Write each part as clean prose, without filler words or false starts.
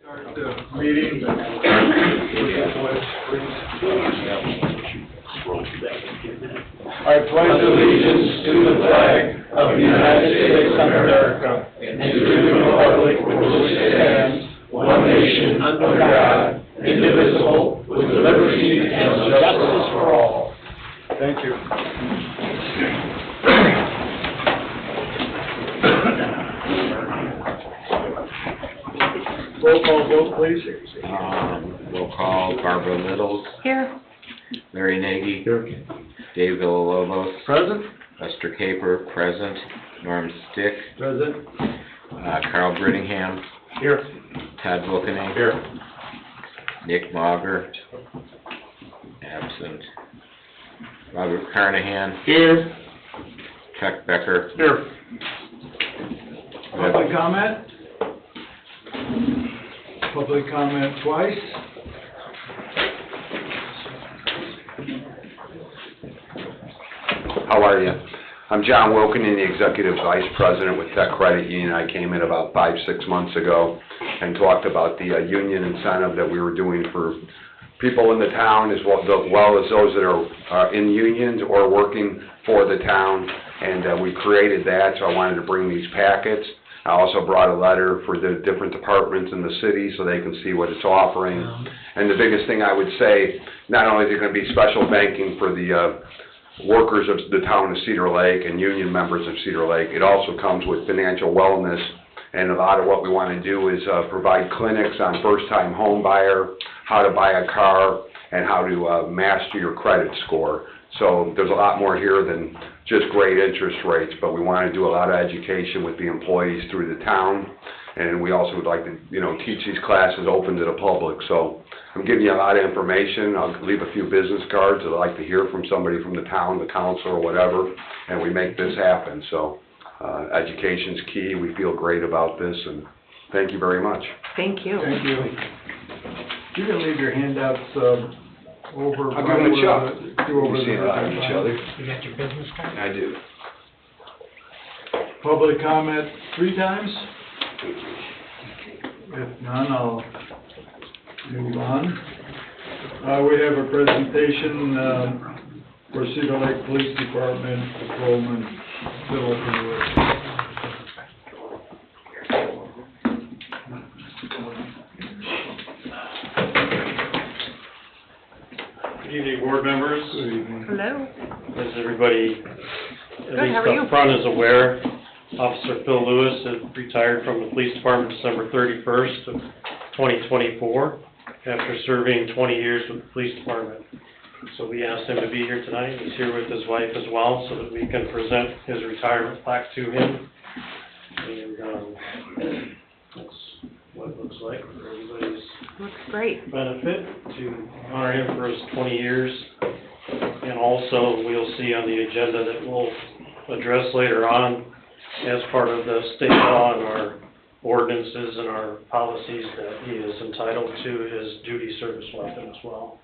Start the meeting. I pledge allegiance to the flag of the United States of America and to the republic for which it stands, one nation, under God, indivisible, with liberty and justice for all. Thank you. Roll call vote, please. We'll call Barbara Littles. Here. Larry Nagy. Here. Dave Villalobos. Present. Lester Caper, present. Norm Stick. Present. Carl Brittingham. Here. Todd Wilkening. Here. Nick Mauger. Absent. Robert Carnahan. Here. Chuck Becker. Here. Public comment? Public comment twice. How are you? I'm John Wilkening, the Executive Vice President with Tech Credit Union. I came in about 5-6 months ago and talked about the union incentive that we were doing for people in the town as well as those that are in unions or working for the town. And we created that, so I wanted to bring these packets. I also brought a letter for the different departments in the city so they can see what it's offering. And the biggest thing I would say, not only is it going to be special banking for the workers of the town of Cedar Lake and union members of Cedar Lake, it also comes with financial wellness. And a lot of what we want to do is provide clinics on first-time home buyer, how to buy a car, and how to master your credit score. So there's a lot more here than just great interest rates, but we want to do a lot of education with the employees through the town, and we also would like to, teach these classes open to the public. So I'm giving you a lot of information. I'll leave a few business cards that I'd like to hear from somebody from the town, the council, or whatever, and we make this happen. So education's key. We feel great about this, and thank you very much. Thank you. Thank you. You can leave your handouts over. I'll give them a Chuck. You see each other. You got your business card? I do. Public comment 3 times? If none, I'll move on. We have a presentation for Cedar Lake Police Department Patrolman Phil Lewis. Good evening, board members. Good evening. Hello. As everybody, at Good, least how are you? up front, is aware, Officer Phil Lewis had retired from the police department December 31st of 2024 after serving 20 years with the police department. So we asked him to be here tonight. He's here with his wife as well so that we can present his retirement plaque to him. And that's what it looks like for everybody's Looks great. benefit, to honor him for his 20 years. And also, we'll see on the agenda that we'll address later on as part of the state law and our ordinances and our policies that he is entitled to his duty service weapon as well.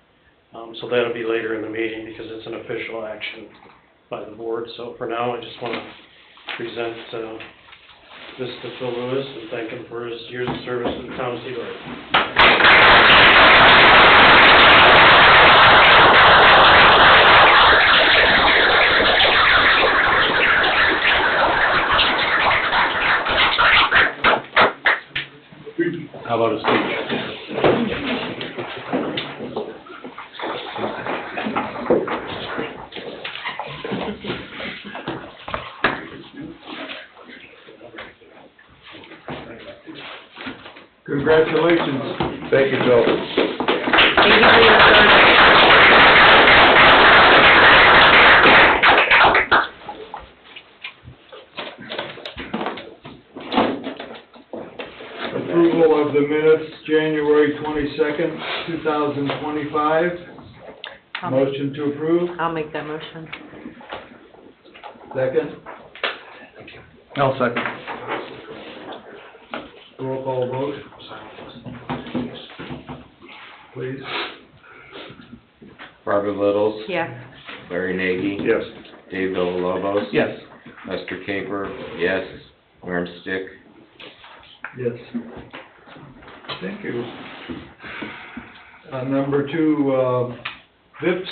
So that'll be later in the meeting because it's an official action by the board. So for now, I just want to present this to Phil Lewis and thank him for his years of service to the town of Cedar Lake. How about a speech? Congratulations. Thank you, Bill. Thank you for your service. Approval of the minutes, January 22nd, 2025. Motion to approve. I'll make that motion. Second. I'll second. Roll call vote. Please. Barbara Littles. Yes. Larry Nagy. Yes. Dave Villalobos. Yes. Lester Caper, yes. Norm Stick. Yes. Thank you. Number 2, VIPS.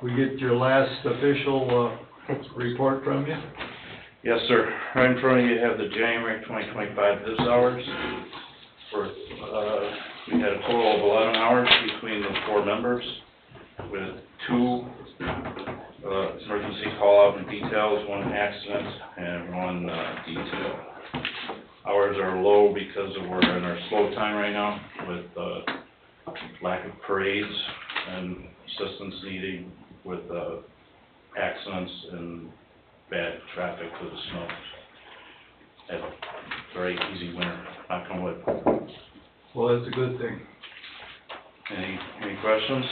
We get your last official report from you. Yes, sir. Right in front of you have the January 2025 VIPS hours. We had a total of 11 hours between the 4 members, with 2 emergency call-out and details, 1 accident, and 1 detail. Hours are low because we're in our slow time right now with lack of parades and assistance needed with accidents and bad traffic with the snow. Had a very easy winter, knock on wood. Well, that's a good thing. Any questions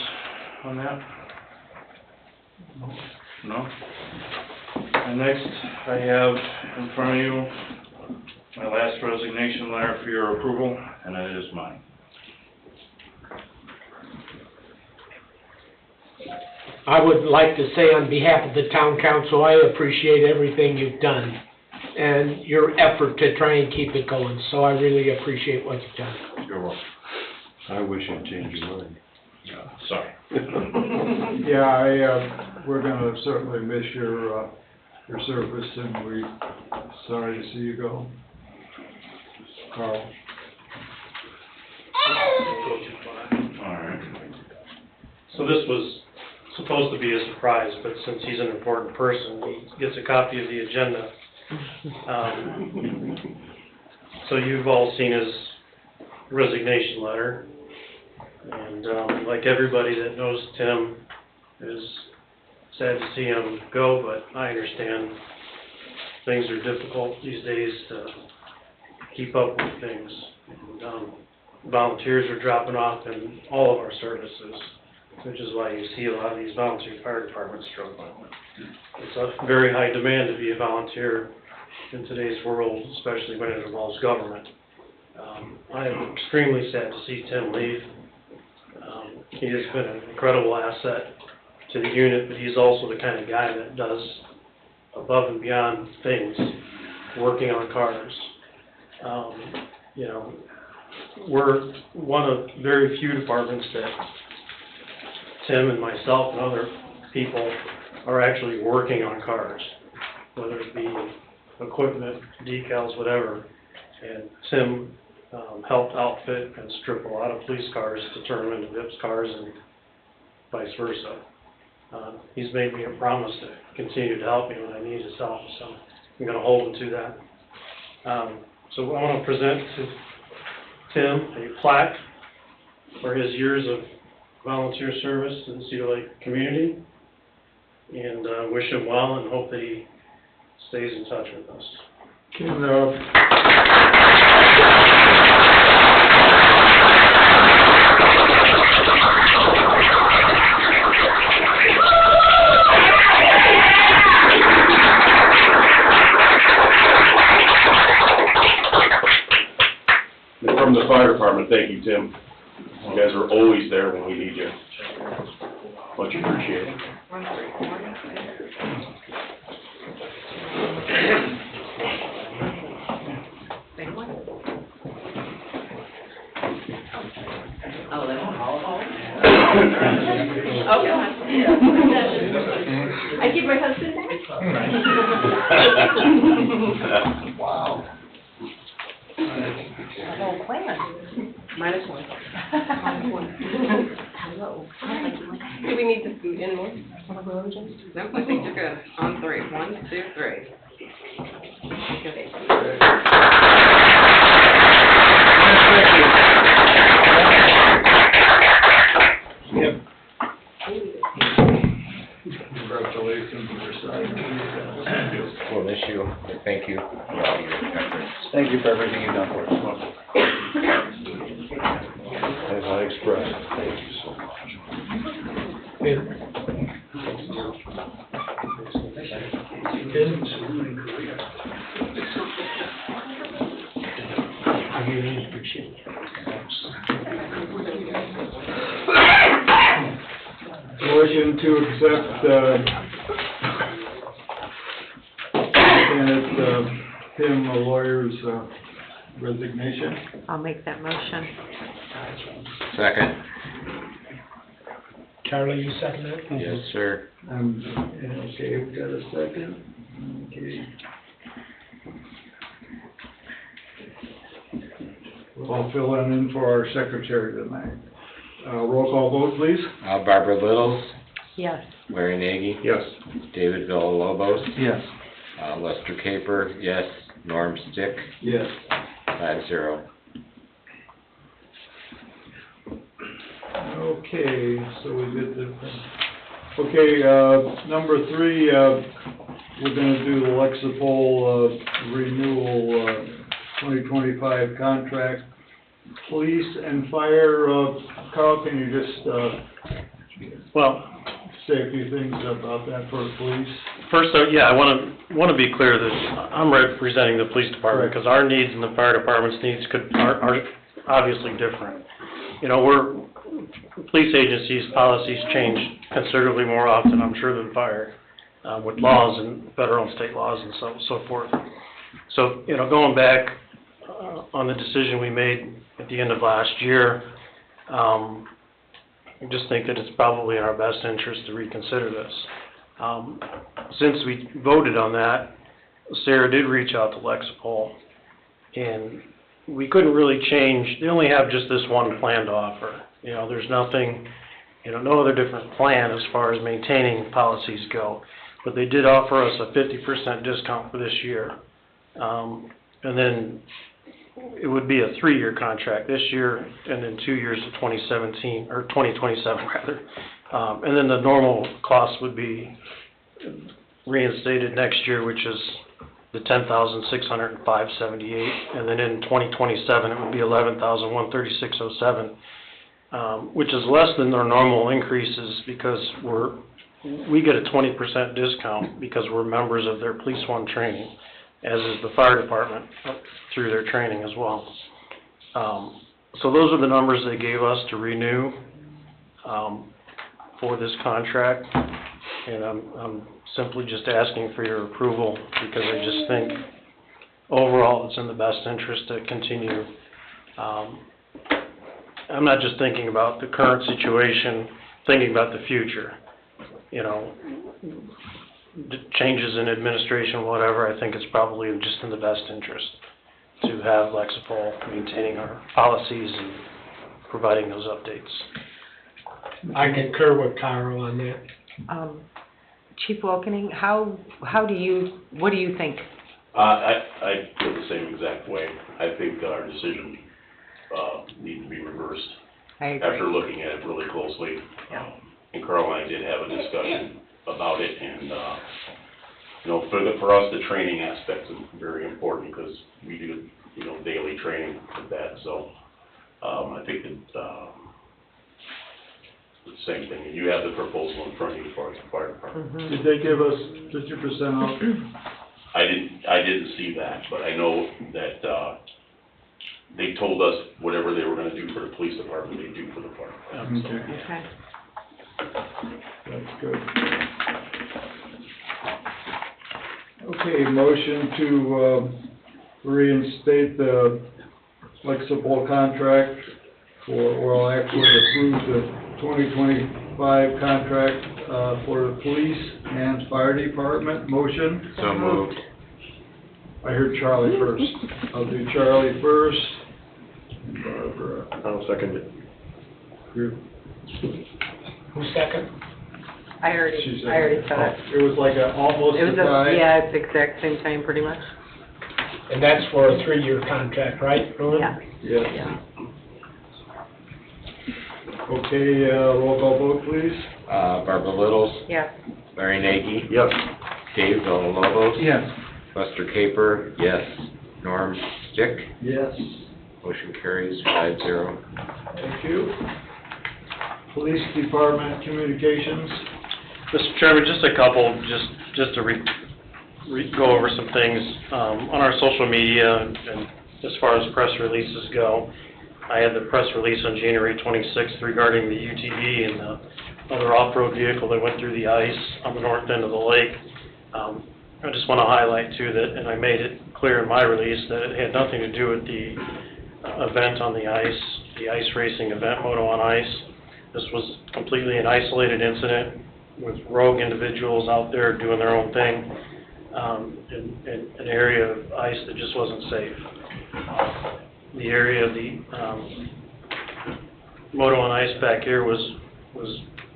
on that? No? And next, I have in front of you my last resignation letter for your approval, and it is mine. I would like to say on behalf of the town council, I appreciate everything you've done and your effort to try and keep it going, so I really appreciate what you've done. You're welcome. I wish you'd change your mind. Sorry. Yeah, we're gonna certainly miss your service, and we're sorry to see you go. Carl? Alright. So this was supposed to be a surprise, but since he's an important person, he gets a copy of the agenda. So you've all seen his resignation letter, and like everybody that knows Tim, is sad to see him go, but I understand things are difficult these days to keep up with things. And, volunteers are dropping off in all of our services, which is why you see a lot of these volunteer fire departments struggling. It's a very high demand to be a volunteer in today's world, especially when it involves government. I am extremely sad to see Tim leave. He has been an incredible asset to the unit, but he's also the kind of guy that does above and beyond things, working on cars. You know, we're one of very few departments that Tim and myself and other people are actually working on cars, whether it be equipment, decals, whatever. And Tim helped outfit and strip a lot of police cars to turn them into VIPS cars and vice versa. He's made me a promise to continue to help me when I need his help, so I'm going to hold him to that. So I want to present to Tim a plaque for his years of volunteer service to the Cedar Lake community, and wish him well and hope that he stays in touch with us. From the fire department, thank you, Tim. You guys are always there when we need you. Much appreciated. I give my husband that. Wow. The whole plan. -1. Hello. Do we need to scoot in more? Nope, I think you're good. On 3. 1, 2, 3. Okay. Yep. Congratulations, your son. We'll miss you. Thank you for all your efforts. Thank you for everything you've done for us. As I expressed, thank you so much. I really appreciate it. Motion to accept, Lieutenant Tim, a lawyer's resignation. I'll make that motion. Second. Charlie, you second that? Yes, sir. Okay, we got a second. Okay. I'll fill in for our secretary tonight. Roll call vote, please. Barbara Littles, Yes. Larry Nagy, Yes. David Villalobos, Yes. Lester Caper, yes, Norm Stick, Yes. 5-0. Okay, so we did the, okay, number 3, we're gonna do the Lexipol, renewal, 2025 contract. Police and fire, Carl, can you just, Well, say a few things about that for the police? first, yeah, I want to be clear that I'm representing the police department, because our needs and the fire department's needs are obviously different. You know, police agencies' policies change considerably more often, I'm sure, than fire, with laws and federal and state laws and so forth. So, you know, going back on the decision we made at the end of last year, I just think that it's probably in our best interest to reconsider this. Since we voted on that, Sarah did reach out to Lexipol, and we couldn't really change, they only have just this one plan to offer. You know, there's nothing, you know, no other different plan as far as maintaining policies go. But they did offer us a 50% discount for this year. And then it would be a 3-year contract this year, and then 2 years of 2017, or 2027 rather. And then the normal cost would be reinstated next year, which is the $10,605.78, and then in 2027 it would be $11,136.07, which is less than their normal increases because we get a 20% discount because we're members of their Police One training, as is the fire department through their training as well. So those are the numbers they gave us to renew for this contract, and I'm simply just asking for your approval because I just think overall it's in the best interest to continue. I'm not just thinking about the current situation, thinking about the future. You know, changes in administration, whatever, I think it's probably just in the best interest to have Lexipol maintaining our policies and providing those updates. I concur with Carl on that. Chief Wilkening, what do you think? I feel the same exact way. I think our decision, needs to be reversed. I agree. After looking at it really closely. And Carl and I did have a discussion about it, and, you know, for us, the training aspect is very important, because we do, you know, daily training with that, so, I think that, the same thing. You have the proposal in front of you as far as the fire department. Mhm. Did they give us 50% off? I didn't see that, but I know that, they told us whatever they were gonna do for the police department, they do for the fire department. Okay, Okay. that's good. Okay, motion to, reinstate the Lexipol contract or actually approve the 2025 contract, for the police and fire department. Motion? So moved. I heard Charlie first. I'll do Charlie first. And Barbara. I'll second it. Group. Who's second? I She already said- said it. It was like almost It was a tie. yeah, it's the exact same time, pretty much. And that's for a 3-year contract, right, Norm? Yeah. Yes. Yeah. Okay, roll call vote, please. Barbara Littles, Yeah. Larry Nagy, Yes. Dave Villalobos, Yes. Lester Caper, yes, Norm Stick, Yes. motion carries 5-0. Thank you. Police Department Communications. Mr. Chairman, just a couple, just to go over some things, on our social media, and as far as press releases go. I had the press release on January 26th regarding the UTV and the other off-road vehicle that went through the ice on the north end of the lake. I just want to highlight too that, and I made it clear in my release, that it had nothing to do with the event on the ice racing event, Moto on Ice. This was completely an isolated incident with rogue individuals out there doing their own thing, in an area of ice that just wasn't safe. The area of the Moto on Ice back here was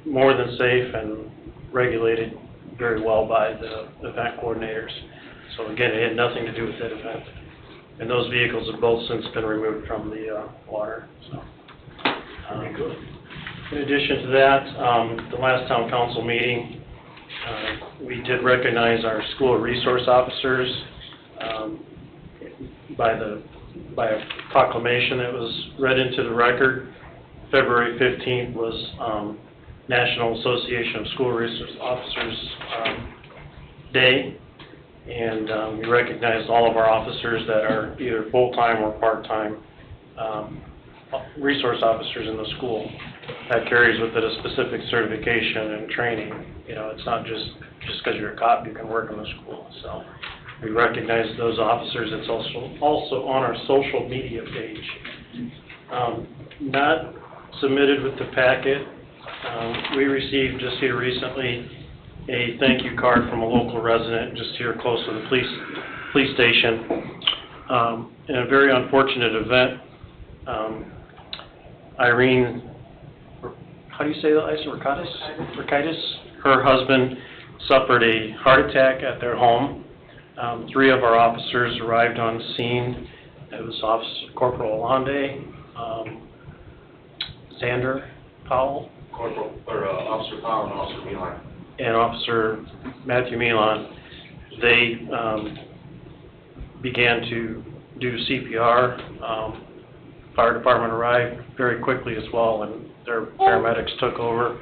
more than safe and regulated very well by the event coordinators. So again, it had nothing to do with that event. And those vehicles have both since been removed from the water, so. Very good. In addition to that, the last town council meeting, we did recognize our school resource officers by a proclamation that was read into the record. February 15th was National Association of School Resource Officers Day, and we recognized all of our officers that are either full-time or part-time resource officers in the school. That carries with it a specific certification and training. You know, it's not just because you're a cop you can work in the school. So we recognize those officers. It's also on our social media page. Not submitted with the packet. We received just here recently a thank you card from a local resident just here close to the police station. In a very unfortunate event, Irene, how do you say that, Rikitis? Her husband suffered a heart attack at their home. 3 of our officers arrived on scene. It was Corporal Alande, Xander Powell, Officer Powell and Officer Milan. and Officer Matthew Milan. They began to do CPR. Fire department arrived very quickly as well, and their paramedics took over.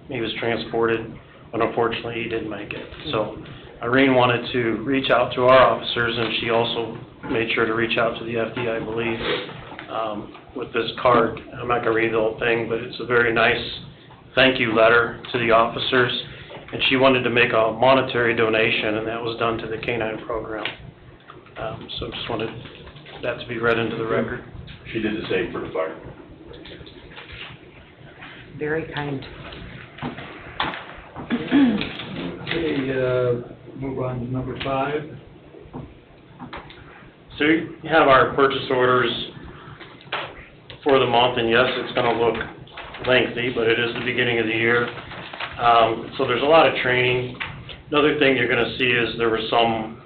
He was transported, but unfortunately he didn't make it. So Irene wanted to reach out to our officers, and she also made sure to reach out to the FD, I believe, with this card. I'm not going to read the whole thing, but it's a very nice thank you letter to the officers, and she wanted to make a monetary donation, and that was done to the K-9 program. So just wanted that to be read into the record. She did the same for the fire. Very kind. Okay, move on to number 5. So you have our purchase orders for the month, and yes, it's going to look lengthy, but it is the beginning of the year. So there's a lot of training. Another thing you're going to see is there were some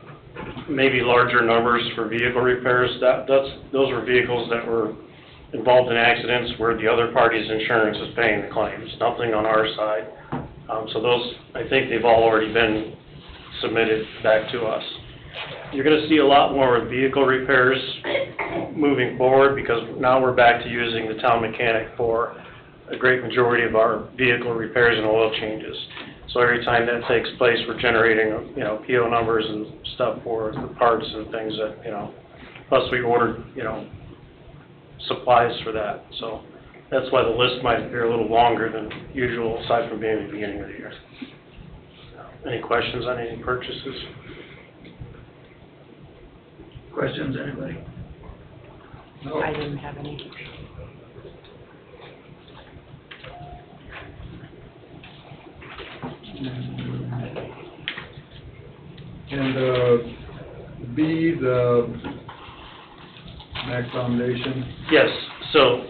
maybe larger numbers for vehicle repairs. Those were vehicles that were involved in accidents where the other party's insurance is paying the claims, nothing on our side. So those, I think they've all already been submitted back to us. You're going to see a lot more vehicle repairs moving forward because now we're back to using the town mechanic for a great majority of our vehicle repairs and oil changes. So every time that takes place, we're generating, PO numbers and stuff for the parts and things that, plus we ordered, supplies for that. So that's why the list might appear a little longer than usual, aside from being the beginning of the year. Any questions on any purchases? Questions, anybody? No? I didn't have any. And B, the MAC Foundation. Yes, so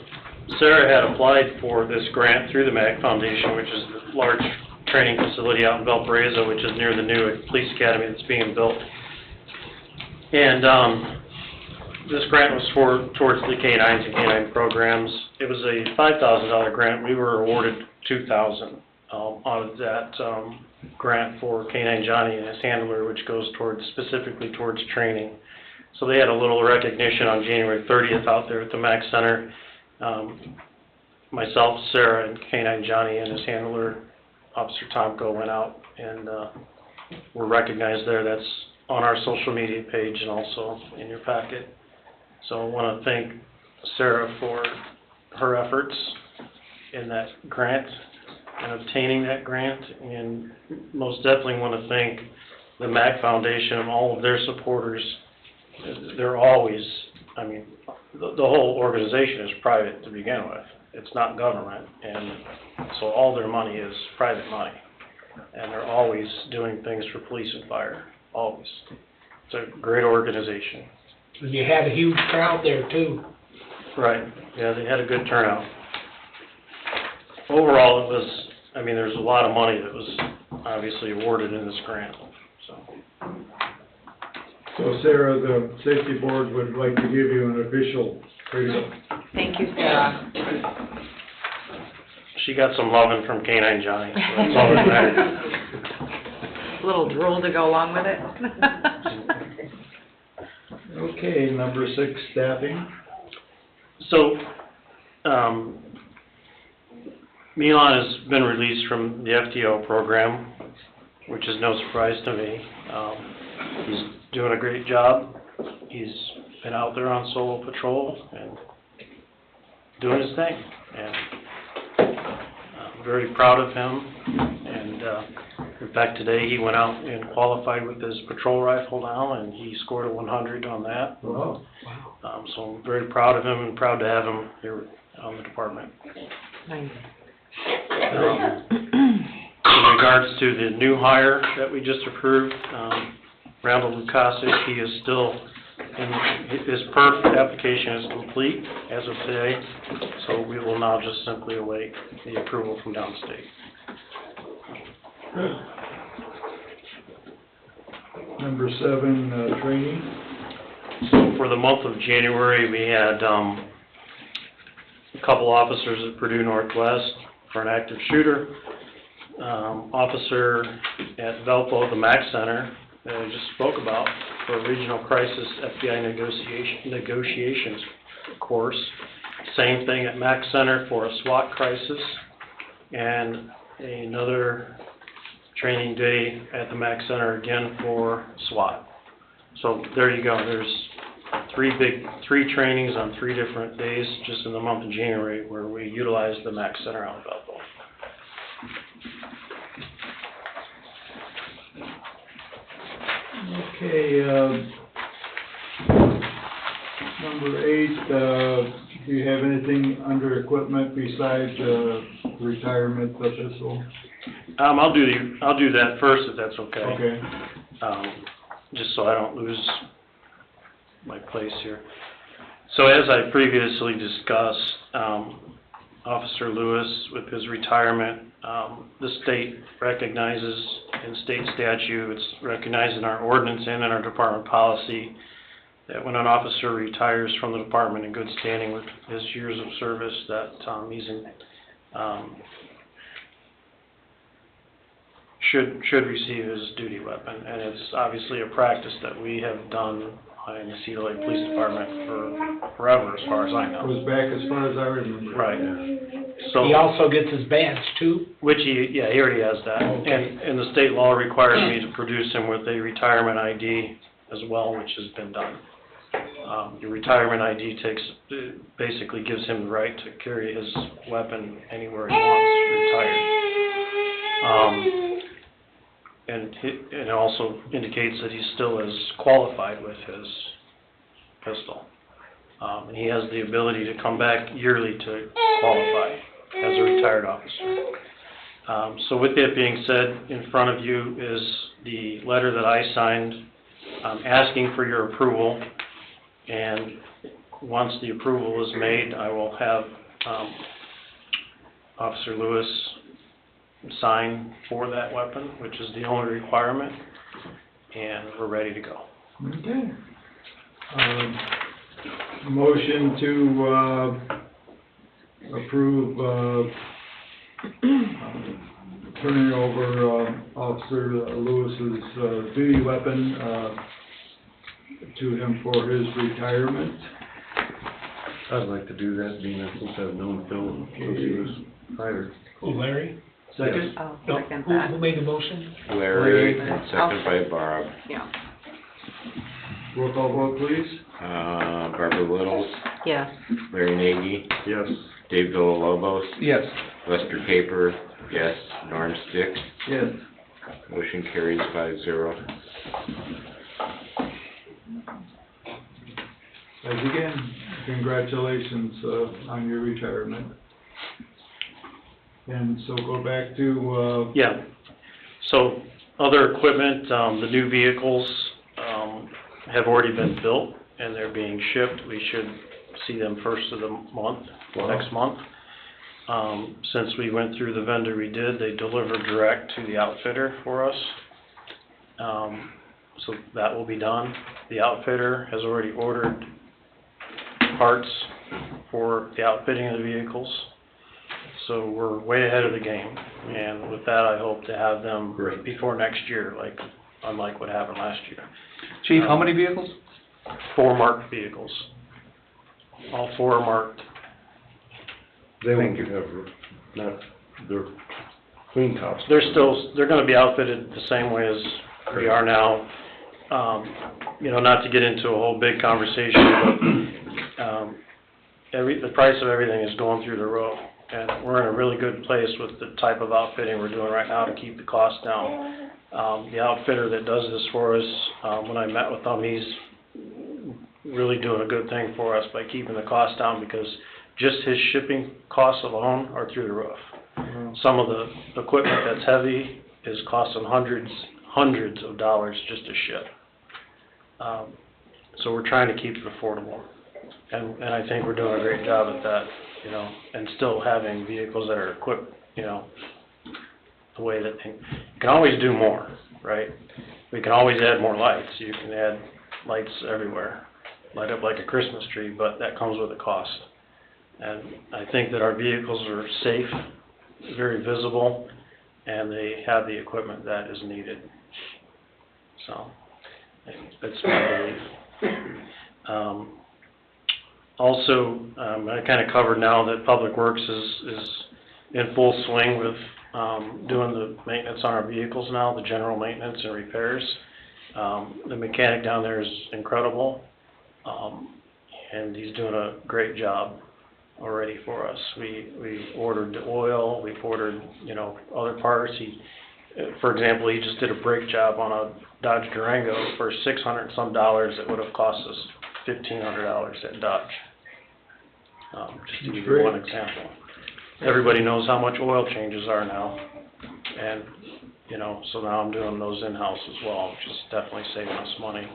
Sarah had applied for this grant through the MAC Foundation, which is the large training facility out in Valparaiso, which is near the new police academy that's being built. And this grant was towards the K-9s and K-9 programs. It was a $5,000 grant. We were awarded $2,000 out of that grant for K-9 Johnny and his handler, which goes specifically towards training. So they had a little recognition on January 30th out there at the MAC Center. Myself, Sarah, and K-9 Johnny and his handler, Officer Tomko, went out and were recognized there. That's on our social media page and also in your packet. So I want to thank Sarah for her efforts in that grant in obtaining that grant, and most definitely want to thank the MAC Foundation and all of their supporters. They're always, I mean, the whole organization is private to begin with. It's not government, and so all their money is private money. And they're always doing things for police and fire, always. It's a great organization. And you had a huge crowd there too. Right, yeah, they had a good turnout. Overall, it was, I mean, there's a lot of money that was obviously awarded in this grant, so. So Sarah, the safety board would like to give you an official appraisal. Thank you, Sarah. She got some loving from Canine Johnny, so that's all that matters. A little drool to go along with it. Okay, number 6, staffing. So, Milan has been released from the FTO program, which is no surprise to me. He's doing a great job. He's been out there on solo patrol and doing his thing. And I'm very proud of him. And in fact, today he went out and qualified with his patrol rifle now, and he scored a 100 on that. Wow. So I'm very proud of him and proud to have him here on the department. Nice. In regards to the new hire that we just approved, Randall Lukasic, he is still, his perf application is complete as of today, so we will now just simply await the approval from downstate. Number 7, training. So for the month of January, we had a couple officers at Purdue Northwest for an active shooter, officer at Valpo, the MAC Center, that I just spoke about, for a regional crisis FBI negotiations course. Same thing at MAC Center for a SWAT crisis, and another training day at the MAC Center again for SWAT. So there you go. There's three trainings on 3 different days just in the month of January where we utilize the MAC Center out of Valpo. Okay, number 8, do you have anything under equipment besides retirement epistle? I'll do that first if that's okay. Okay. Just so I don't lose my place here. So as I previously discussed, Officer Lewis, with his retirement, the state recognizes in state statute, it's recognized in our ordinance and in our department policy, that when an officer retires from the department in good standing with his years of service, that he's in, should receive his duty weapon. And it's obviously a practice that we have done in the Cedar Lake Police Department for forever, as far as I know. Goes back as far as I remember. Right. So, He also gets his badge too? which he already has that. Okay. And the state law requires me to produce him with a retirement ID as well, which has been done. Your retirement ID basically gives him the right to carry his weapon anywhere he wants retired. And it also indicates that he's still as qualified with his pistol. And he has the ability to come back yearly to qualify as a retired officer. So with that being said, in front of you is the letter that I signed asking for your approval. And once the approval is made, I will have Officer Lewis sign for that weapon, which is the only requirement, and we're ready to go. Okay. Motion to approve turning over Officer Lewis's duty weapon to him for his retirement. I'd like to do that, being that since I've known Phil since he was hired. Who, Larry? Second? I'll No, second who that. made the motion? Larry, and second by Barb. Yeah. Roll call vote, please. Barbara Littles, Yes. Larry Nagy, Yes. Dave Villalobos, Yes. Lester Caper, Yes. Norm Stick? Yes. Motion carries 5-0. As again, congratulations, on your retirement. And so go back to, Yeah. So, other equipment, the new vehicles, have already been built and they're being shipped. We should see them first of the month, next month. Since we went through the vendor we did, they delivered direct to the outfitter for us. So that will be done. The outfitter has already ordered parts for the outfitting of the vehicles. So we're way ahead of the game. And with that, I hope to have them before next year, unlike what happened last year. Chief, how many vehicles? 4 marked vehicles. All 4 are marked. They won't have, not, they're clean tops. They're gonna be outfitted the same way as we are now. Not to get into a whole big conversation, but, the price of everything is going through the roof. And we're in a really good place with the type of outfitting we're doing right now to keep the cost down. The outfitter that does this for us, when I met with him, he's really doing a good thing for us by keeping the cost down, because just his shipping costs alone are through the roof. Some of the equipment that's heavy is costing hundreds of dollars just to ship. So we're trying to keep it affordable. And I think we're doing a great job at that, and still having vehicles that are equipped, the way that you can always do more, right? We can always add more lights. You can add lights everywhere, light up like a Christmas tree, but that comes with a cost. And I think that our vehicles are safe, very visible, and they have the equipment that is needed. So, that's my belief. Also, I kind of covered now that Public Works is in full swing with doing the maintenance on our vehicles now, the general maintenance and repairs. The mechanic down there is incredible, and he's doing a great job already for us. We ordered the oil, we've ordered, other parts. For example, he just did a brake job on a Dodge Durango for $600 and some dollars that would have cost us $1,500 at Dodge. Just to give you one example. Everybody knows how much oil changes are now, and, so now I'm doing those in-house as well, which is definitely saving us money.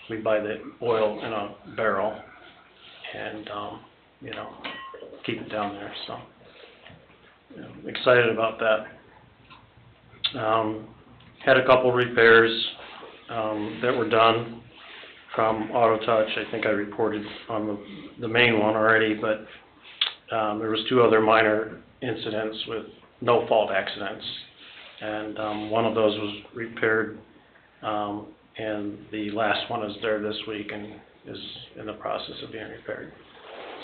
We buy the oil in a barrel, and, keep it down there, so, excited about that. Had a couple repairs, that were done from Auto Touch. I think I reported on the main one already, but, there was 2 other minor incidents with no-fault accidents, and, one of those was repaired, and the last one is there this week and is in the process of being repaired.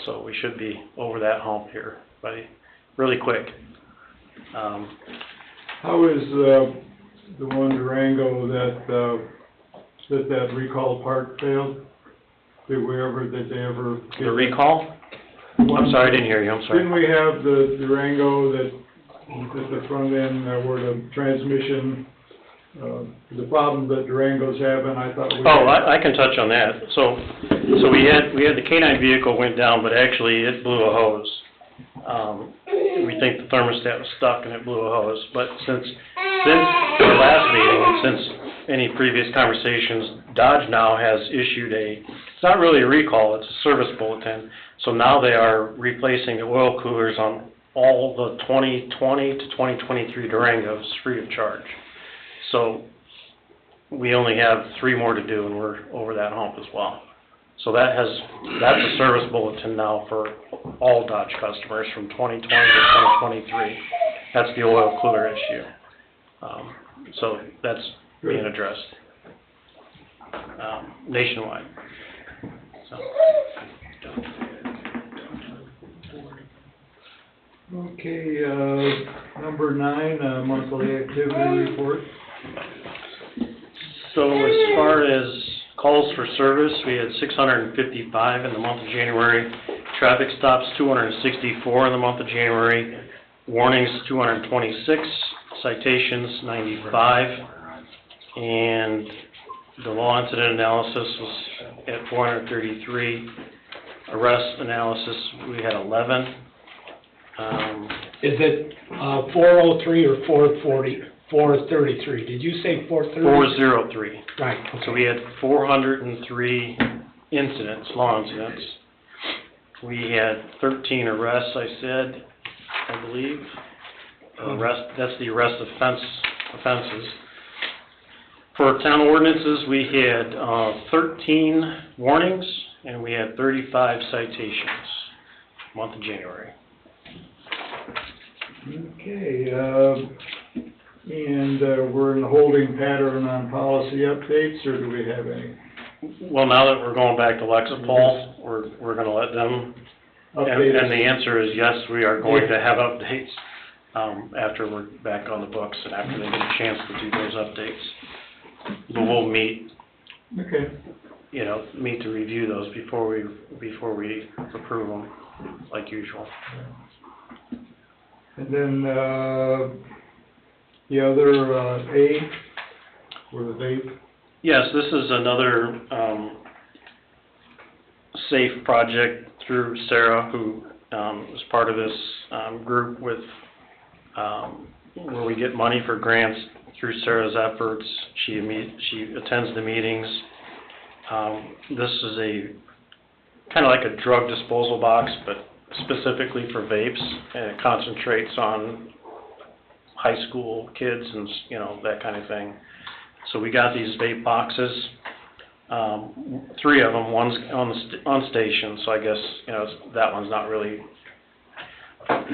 So we should be over that hump here really quick. how is, the one Durango that recall part failed? Did they ever get The recall? I'm sorry, I didn't hear you, I'm sorry. Didn't we have the Durango that the front end, where the transmission, the problem that Durango's having, I thought we... Oh, I can touch on that. So we had the K-9 vehicle went down, but actually it blew a hose. We think the thermostat was stuck and it blew a hose. But since our last meeting and since any previous conversations, Dodge now has issued it's not really a recall, it's a service bulletin. So now they are replacing the oil coolers on all the 2020 to 2023 Durangos free of charge. So we only have 3 more to do and we're over that hump as well. So that's a service bulletin now for all Dodge customers from 2020 to 2023. That's the oil cooler issue. So that's being addressed nationwide. So. Okay, number 9, monthly activity report. So as far as calls for service, we had 655 in the month of January. Traffic stops, 264 in the month of January. Warnings, 226, citations, 95, and the law incident analysis was at 433. Arrest analysis, we had 11. Is it 403 or 440, 433? Did you say 430? 403. Right, So we had 403 incidents, law incidents. We had 13 arrests, I said, I believe. That's the arrest offenses. For town ordinances, we had 13 warnings, and we had 35 citations, month of January. Okay, and we're in the holding pattern on policy updates, or do we have any? Well, now that we're going back to Lexipol, we're gonna let them, and the answer is yes, we are going to have updates, after we're back on the books and after they get a chance to do those updates. But we'll meet, Okay. meet to review those before we approve them, like usual. And then, the other, A, for the vape? Yes, this is another, SAFE project through Sarah, who, is part of this, group with, where we get money for grants through Sarah's efforts. She attends the meetings. This is kind of like a drug disposal box, but specifically for vapes, and it concentrates on high school kids and, that kind of thing. So we got these vape boxes, 3 of them, one's on station, so I guess, that one's not really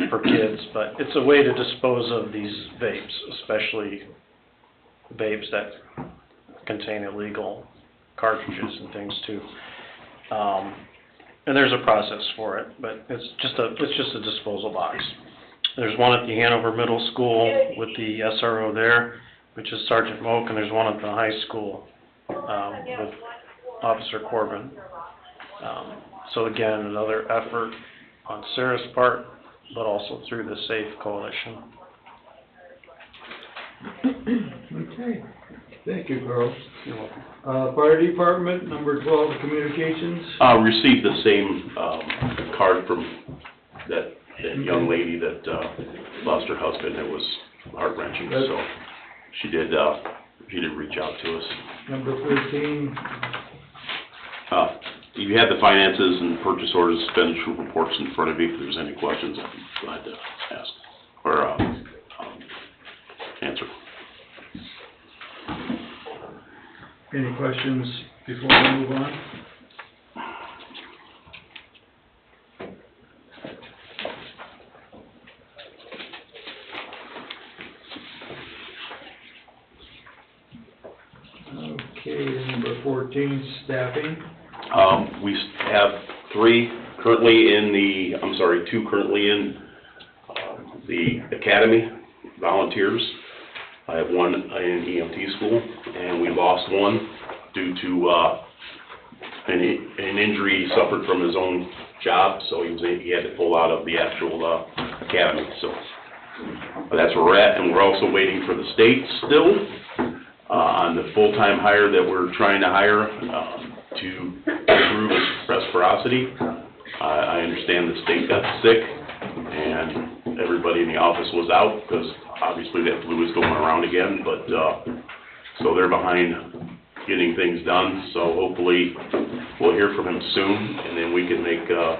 for kids, but it's a way to dispose of these vapes, especially vapes that contain illegal cartridges and things too. And there's a process for it, but it's just a disposal box. There's one at the Hanover Middle School with the SRO there, which is Sergeant Moak, and there's one at the high school with Officer Corbin. So again, another effort on Sarah's part, but also through the SAFE Coalition. Okay, thank you, Carl. You're welcome. Fire Department, number 12, communications. Received the same, card from that young lady that, lost her husband. It was heart-wrenching, so she did reach out to us. Number 13. You have the finances and purchase orders, expenditure reports in front of you. If there's any questions, I'd be glad to ask or answer. Any questions before we move on? Okay, number 14, staffing. We have 2 currently in the academy, volunteers. I have 1 in EMT school, and we lost 1 due to an injury he suffered from his own job, so he had to pull out of the actual academy. So that's where we're at, and we're also waiting for the state still on the full-time hire that we're trying to hire to improve reciprocity. I understand the state got sick, and everybody in the office was out, because obviously that flu is going around again, but, so they're behind getting things done, so hopefully we'll hear from him soon, and then we can make, the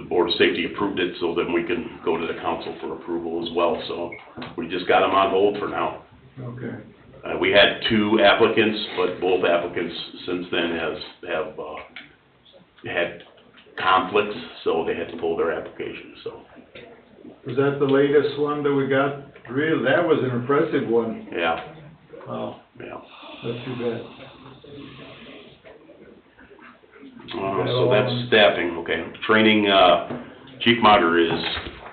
Board of Safety approved it, so then we can go to the council for approval as well, so we just got him on hold for now. Okay. We had 2 applicants, but both applicants since then have had conflicts, so they had to pull their application, so. Was that the latest one that we got? Really, that was an impressive one. Yeah. Wow, Yeah. that's too bad. So that's staffing, okay. Training, Chief Mager is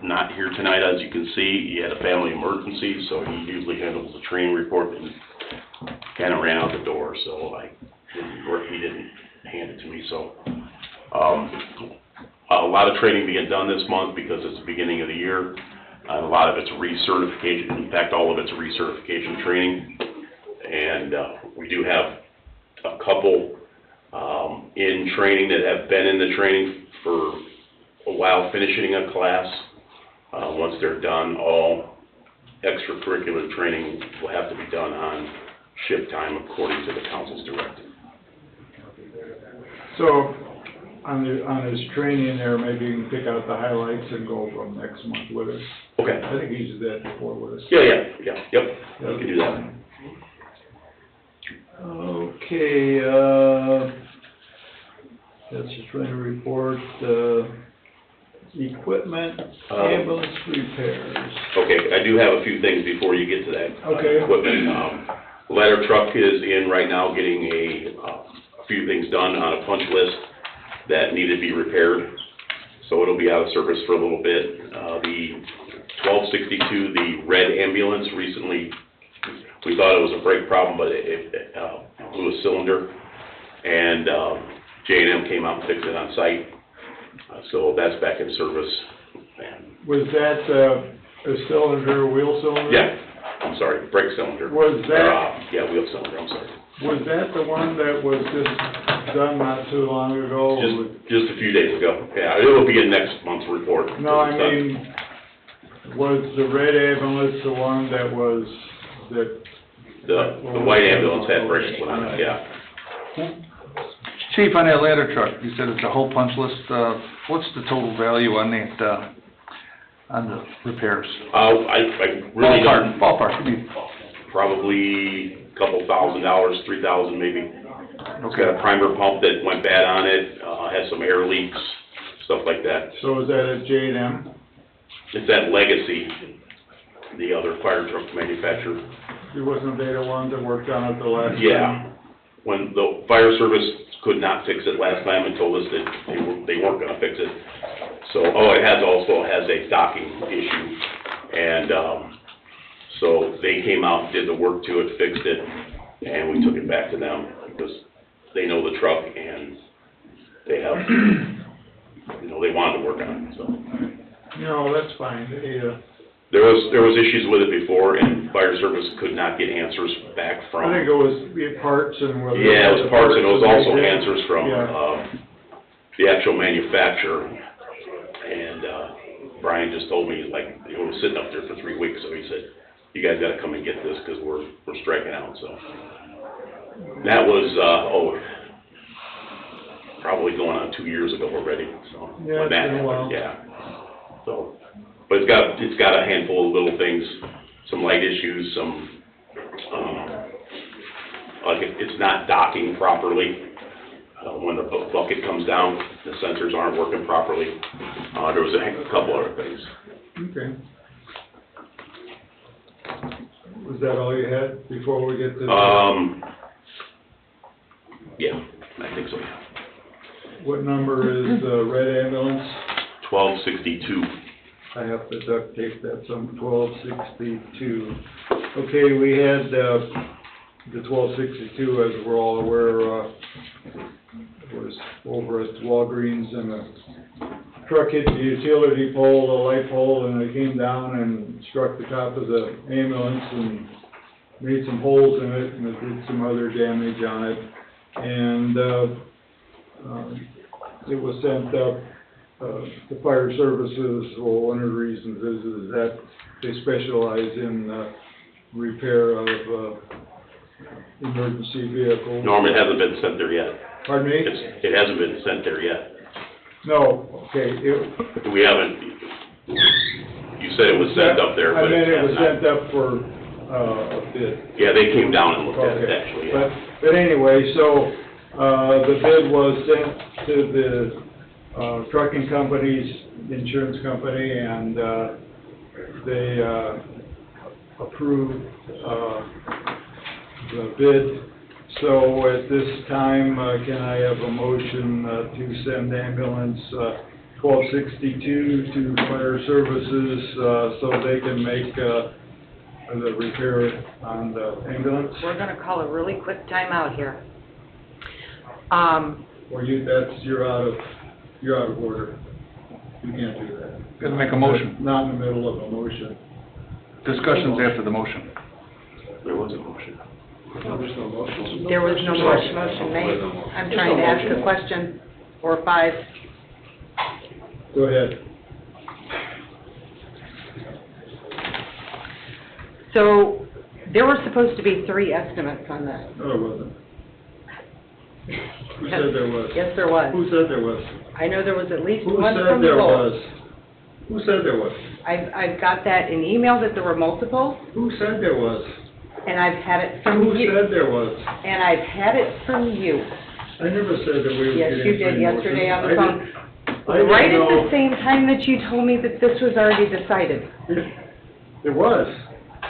not here tonight, as you can see. He had a family emergency, so he usually handles the training report and kind of ran out the door, so he didn't hand it to me, so. I'll lot of training being done this month because it's the beginning of the year. A lot of it's recertification, in fact, all of it's recertification training. And we do have a couple in training that have been in the training for a while, finishing a class. Once they're done, all extracurricular training will have to be done on shift time according to the council's directive. So, on his training there, maybe you can pick out the highlights and go from next month with us. Okay. I think he did that before with us. Yeah, yep, we can do that. Okay, that's just trying to report, equipment, ambulance repairs. Okay, I do have a few things before you get to that. Okay. Equipment, ladder truck is in right now getting a few things done on a punch list that needed to be repaired. So it'll be out of service for a little bit. The 1262, the red ambulance, recently, we thought it was a brake problem, but it blew a cylinder. And J&M came out and fixed it on site. So that's back in service. And Was that, a cylinder, a wheel cylinder? yeah, I'm sorry, brake cylinder. Was that, Yeah, wheel cylinder, I'm sorry. was that the one that was just done not too long ago? Just a few days ago. Yeah, it will be in next month's report. No, I mean, was the red ambulance the one that was, that? The white ambulance had brakes put on it, yeah. Chief, on that ladder truck, you said it's a whole punch list, what's the total value on that, on the repairs? I really don't, Ballpark, give me, probably a couple $1,000, 3,000 maybe. It's got a primer pump that went bad on it, has some air leaks, stuff like that. So is that a J&M? It's that Legacy, the other fire truck manufacturer. Wasn't they the ones that worked on it the last time? Yeah, when the fire service could not fix it last time and told us that they weren't gonna fix it. So, it also has a docking issue, and, so they came out, did the work to it, fixed it, and we took it back to them, because they know the truck, and they have, they wanted to work on it, so. No, that's fine, they, There was issues with it before, and fire service could not get answers back from. I think it was parts and whether. Yeah, it was parts, and it was also answers from, Yeah. the actual manufacturer. And, Brian just told me, like, it was sitting up there for 3 weeks, so he said, you guys gotta come and get this, cause we're striking out, so. That was, probably going on 2 years ago already, so. Yeah, when that it's been a while. happened, yeah. So, but it's got a handful of little things, some light issues, some, like it's not docking properly. When the bucket comes down, the sensors aren't working properly. There was a couple other things. Okay. Was that all you had before we get to? Yeah, I think so. What number is the red ambulance? 1262. I have to duct tape that, some 1262. Okay, we had, the 1262, as we're all aware, was over at Walgreens, and a truck hit the utility pole, the light pole, and it came down and struck the top of the ambulance and made some holes in it, and it did some other damage on it. And, it was sent up. The fire services, well, one of the reasons is that they specialize in repair of emergency vehicles. Norm, it hasn't been sent there yet. Pardon me? It hasn't been sent there yet. No, okay. We haven't, you said it was sent up there, I but meant it it was has not. sent up for a bid. Yeah, they came down and looked at it, Okay. actually, yeah. But anyway, so, the bid was sent to the trucking company's insurance company, and they approved the bid. So at this time, can I have a motion to send ambulance 1262 to fire services so they can make the repair on the ambulance? We're gonna call a really quick timeout here. Or you're out of order. You can't do that. Gotta make a motion. Not in the middle of a motion. Discussions after the motion. There was a motion. There's no motion. There was no motion made. I'm trying to ask a question, or 5. Go ahead. So, there were supposed to be 3 estimates on this. No, it wasn't. Who said there was? Yes, there was. Who said there was? I know there was at least Who one said from there Lowell. was? Who said there was? I've got that in email that there were multiple, Who said there was? and I've had it from Who you. said there was? And I've had it from you. I never said that we were Yes, getting you did 3 motions. yesterday on the I phone. didn't- I didn't Right at know- the same time that you told me that this was already decided. There was,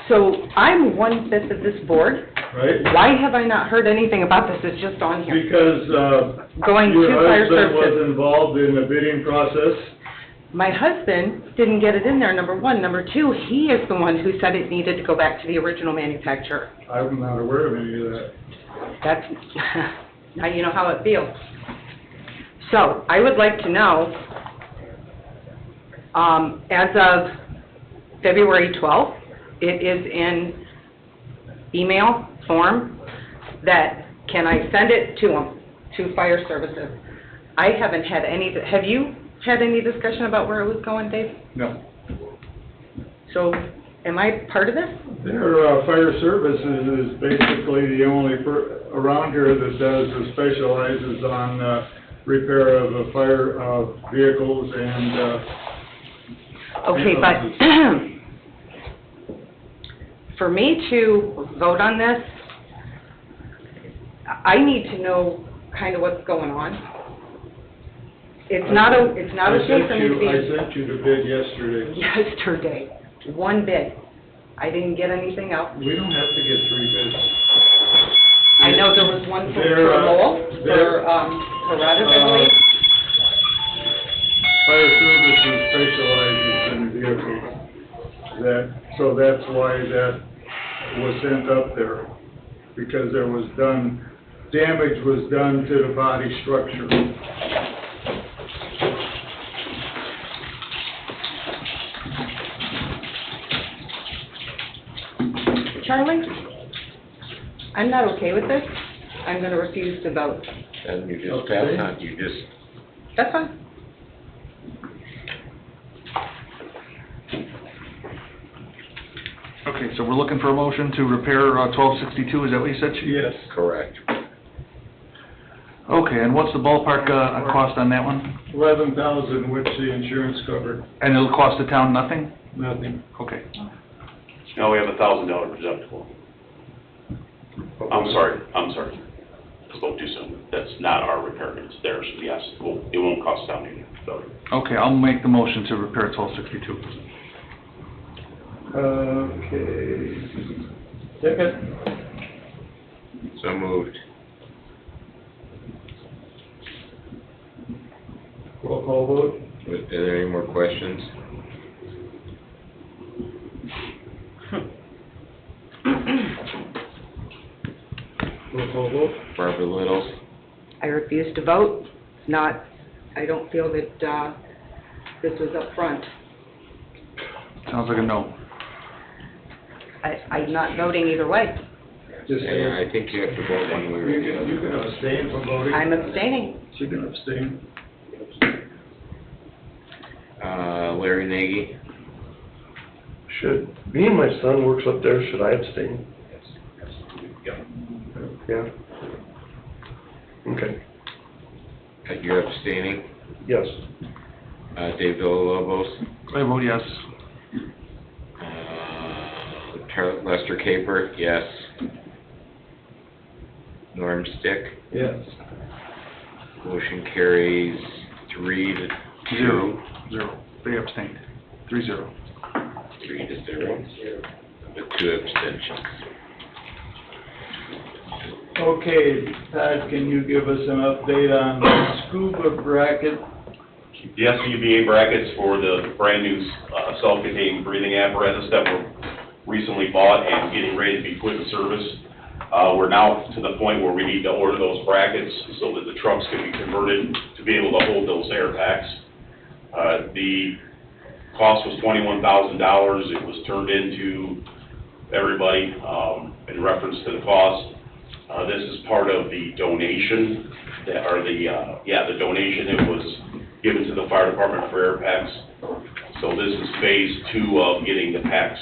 So I'm 1/5 of this board. right? Why have I not heard anything about this? It's just on here. Because, Going to your fire husband was services. involved in the bidding process. My husband didn't get it in there, number 1. Number 2, he is the one who said it needed to go back to the original manufacturer. I'm not aware of any of that. That's, now you know how it feels. So, I would like to know, as of February 12th, it is in email form, that, can I send it to them, to fire services? I haven't had any, have you had any discussion about where it was going, Dave? No. So, am I part of this? Their fire services is basically the only around here that does, or specializes on repair of fire vehicles and Okay, but for me to vote on this, I need to know kind of what's going on. It's not okay for me to be... I sent you the bid yesterday. Yesterday, 1 bid. I didn't get anything else. We don't have to get 3 bids. I know there was one for They're, Lowell, they're- for Rogers, I believe. Fire services specializes in vehicles. So that's why that was sent up there, because there was damage was done to the body structure. Charlie, I'm not okay with this. I'm gonna refuse to vote. And you just pass on, you just, That's fine. Okay, so we're looking for a motion to repair 1262, is that what you said, Chief? Yes. correct. Okay, and what's the ballpark cost on that one? 11,000, which the insurance covered, And it'll cost the town nothing? nothing. Okay. No, we have $1,000 deductible. I'm sorry, spoke too soon. That's not our repair, it's theirs, yes, it won't cost town anything, so. Okay, I'll make the motion to repair 1262. Okay. Second. So moved. Roll call vote. Are there any more questions? Roll call vote. Barbara Little? I refuse to vote. I don't feel that, this was up front. Sounds like a no. I'm not voting either way. Just say, And I think you have to vote one way or the you other. can abstain from voting. I'm abstaining. You can abstain. Larry Nagy? Should, me and my son works up there, should I abstain? Yeah. Okay, You're abstaining? yes. Dave Villalobos? I vote yes. Lester Caper, yes. Norm Stick? Yes. Motion carries 3-2. 0. They abstained. 3-0. 3-0. With 2 abstentions. Okay, Todd, can you give us an update on the scuba bracket? The SCBA brackets for the brand-new self-contained breathing apparatus that were recently bought and getting ready to be put in service. We're now to the point where we need to order those brackets so that the trucks can be converted to be able to hold those air packs. The cost was $21,000. It was turned into everybody, in reference to the cost. This is part of the donation, the donation that was given to the fire department for air packs. So this is phase 2 of getting the packs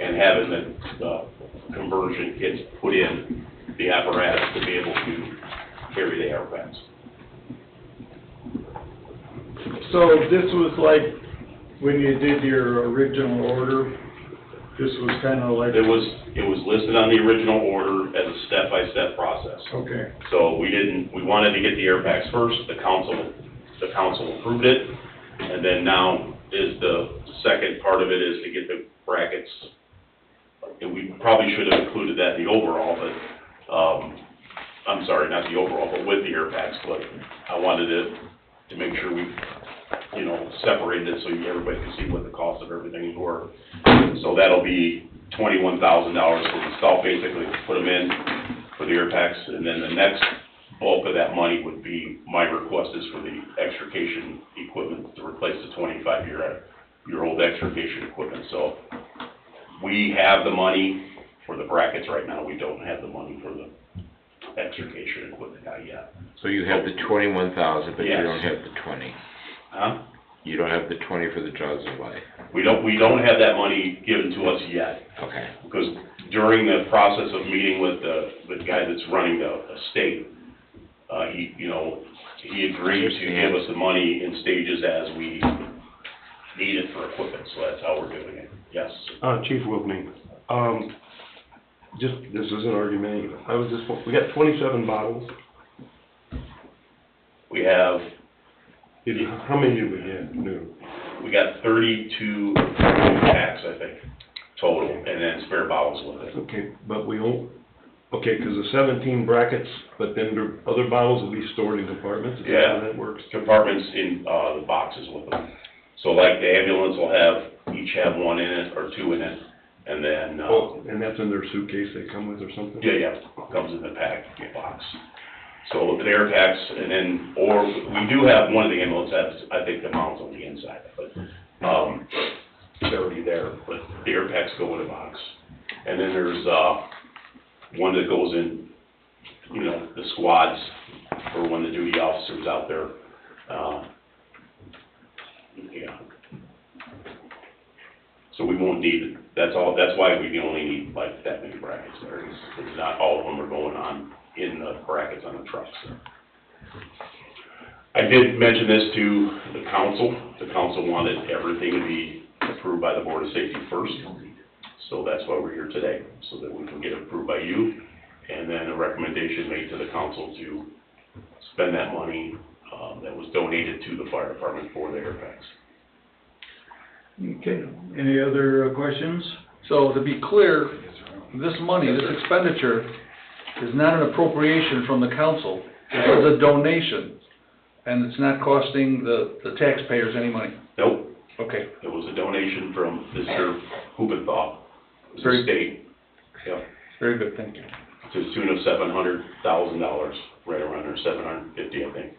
and having the conversion kits put in the apparatus to be able to carry the air packs. So this was like, when you did your original order, this was kind of like... It was listed on the original order as a step-by-step process. Okay. So we wanted to get the air packs first, the council approved it, and then now is the second part of it is to get the brackets. And we probably should have included that in the overall, but, I'm sorry, not the overall, but with the air packs, but I wanted to make sure we, separated it so everybody could see what the cost of everything were. So that'll be $21,000 to install, basically, put them in for the air packs, and then the next bulk of that money would be, my request is for the extrication equipment to replace the 25-year-old extrication equipment. So we have the money for the brackets right now. We don't have the money for the extrication equipment yet. So you have the 21,000, but you Yes. don't have the 20. Huh? You don't have the 20 for the Jaws of Life. We don't have that money given to us yet. Okay. Because during the process of meeting with the guy that's running the estate, he agreed to give us the money in stages as we need it for equipment, so that's how we're doing it. Yes. Chief Wilkening, this isn't argument, we got 27 bottles. We have, How many do we get new? we got 32 packs, I think, total, and then spare bottles with it. Okay, but we don't, okay, because the 17 brackets, but then the other bottles will be stored in compartments? Is that Yeah. how that works? Compartments in, the boxes with them. So like the ambulance will each have one in it, or two in it, and then, And that's in their suitcase they come with or something? yeah, comes in the pack, box. So the air packs, and then, or we do have, one of the ambulance has, I think, the mounts on the inside, but, they're already there, but the air packs go in a box. And then there's, one that goes in, the squads, for when the duty officer's out there, yeah. So we won't need, that's why we only need like that many brackets there. It's not all of them are going on in the brackets on the trucks. I did mention this to the council. The council wanted everything to be approved by the Board of Safety first. So that's why we're here today, so that we can get it approved by you, and then a recommendation made to the council to spend that money that was donated to the fire department for the air packs. Okay, any other questions? So to be clear, this money, this expenditure is not an appropriation from the council. It is a donation, and it's not costing the taxpayers any money. Nope, Okay. it was a donation from Mr. Hubenthal, the Very- state. Yep. Very good, thank you. To the tune of $700,000, right around there, 750, I think.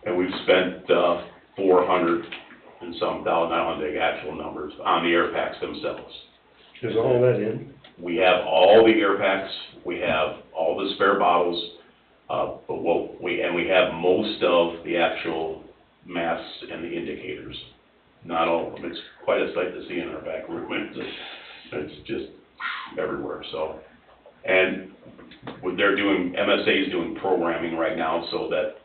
And we've spent, 400 and some thousand, I don't know the actual numbers, on the air packs themselves. Is all that in? We have all the air packs, we have all the spare bottles, but we have most of the actual masks and the indicators. Not all of them. It's quite a sight to see in our back room. It's just everywhere, so. And what they're doing, MSA is doing programming right now so that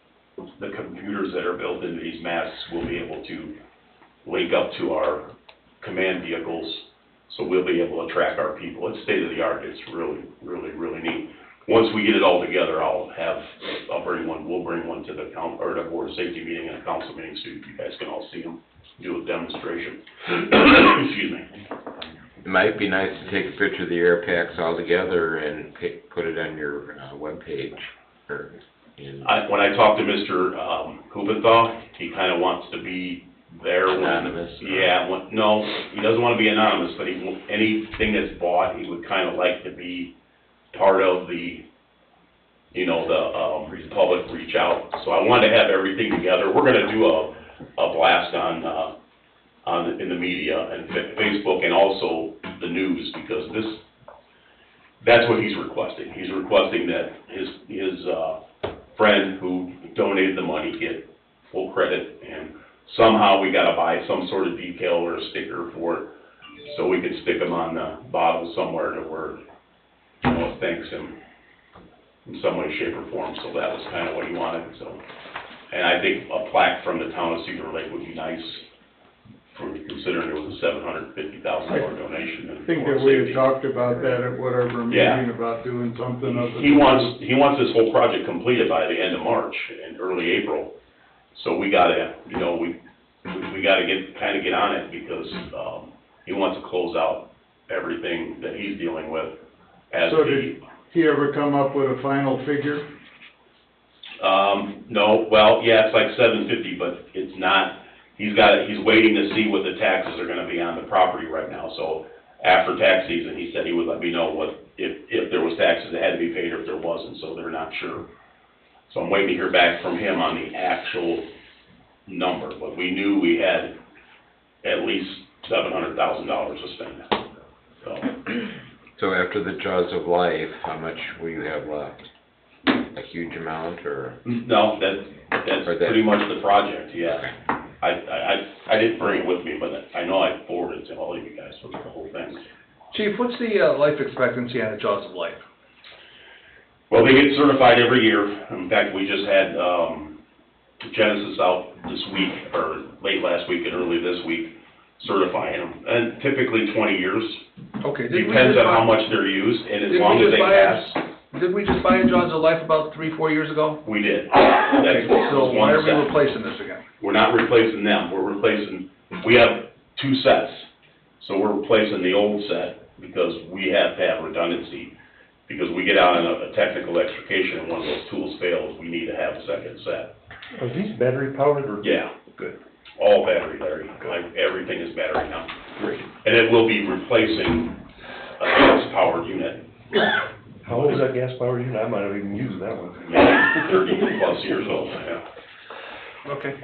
the computers that are built into these masks will be able to link up to our command vehicles, so we'll be able to track our people. It's state of the art. It's really, really, really neat. Once we get it all together, we'll bring one to the Board of Safety meeting and a council meeting, so you guys can all see them, do a demonstration. Excuse me. It might be nice to take a picture of the air packs all together and put it on your webpage. When I talked to Mr. Hubenthal, he kind of wants to be there. Anonymous? Yeah, no, he doesn't want to be anonymous, but anything that's bought, he would kind of like to be part of the public reach out. So I wanted to have everything together. We're going to do a blast in the media and Facebook and also the news, because that's what he's requesting. He's requesting that his friend who donated the money get full credit, and somehow we gotta buy some sort of decal or a sticker for it, so we can stick them on the bottle somewhere to where, it thanks him in some way, shape, or form. So that was kind of what he wanted, so. And I think a plaque from the town of Cedar Lake would be nice, for considering it was a $750,000 donation. I think that we had talked about that at whatever meeting, about doing something of the. He wants this whole project completed by the end of March and early April. So we gotta, we gotta get on it, because, he wants to close out everything that he's dealing with as So did he ever come up with a final figure? No, well, yeah, it's like $750, but it's not, he's waiting to see what the taxes are gonna be on the property right now. So after tax season, he said he would let me know if there was taxes that had to be paid or if there wasn't, so they're not sure. So I'm waiting to hear back from him on the actual number, but we knew we had at least $700,000 to spend, so. So after the Jaws of Life, how much will you have left? A huge amount, or? No, that's pretty much the project, yeah. I didn't bring it with me, but I know I forwarded it to all of you guys for the whole thing. Chief, what's the life expectancy on the Jaws of Life? Well, they get certified every year. In fact, we just had Genesis out this week, or late last week and early this week, certifying them. And typically 20 years. Okay. Depends on how much they're used, and as long as they pass. Did we just buy a Jaws of Life about 3-4 years ago? We did. Okay, so why are we set. replacing this again? We're not replacing them, we have 2 sets. So we're replacing the old set because we have to have redundancy. Because we get out in a technical extrication and one of those tools fails, we need to have a second set. Are these battery powered or? Yeah. Good. All battery, Larry. Everything is battery now. Great. And it will be replacing a gas-powered unit. How old is that gas powered unit? I might have even used that one. Maybe 30+ years old, yeah. Okay.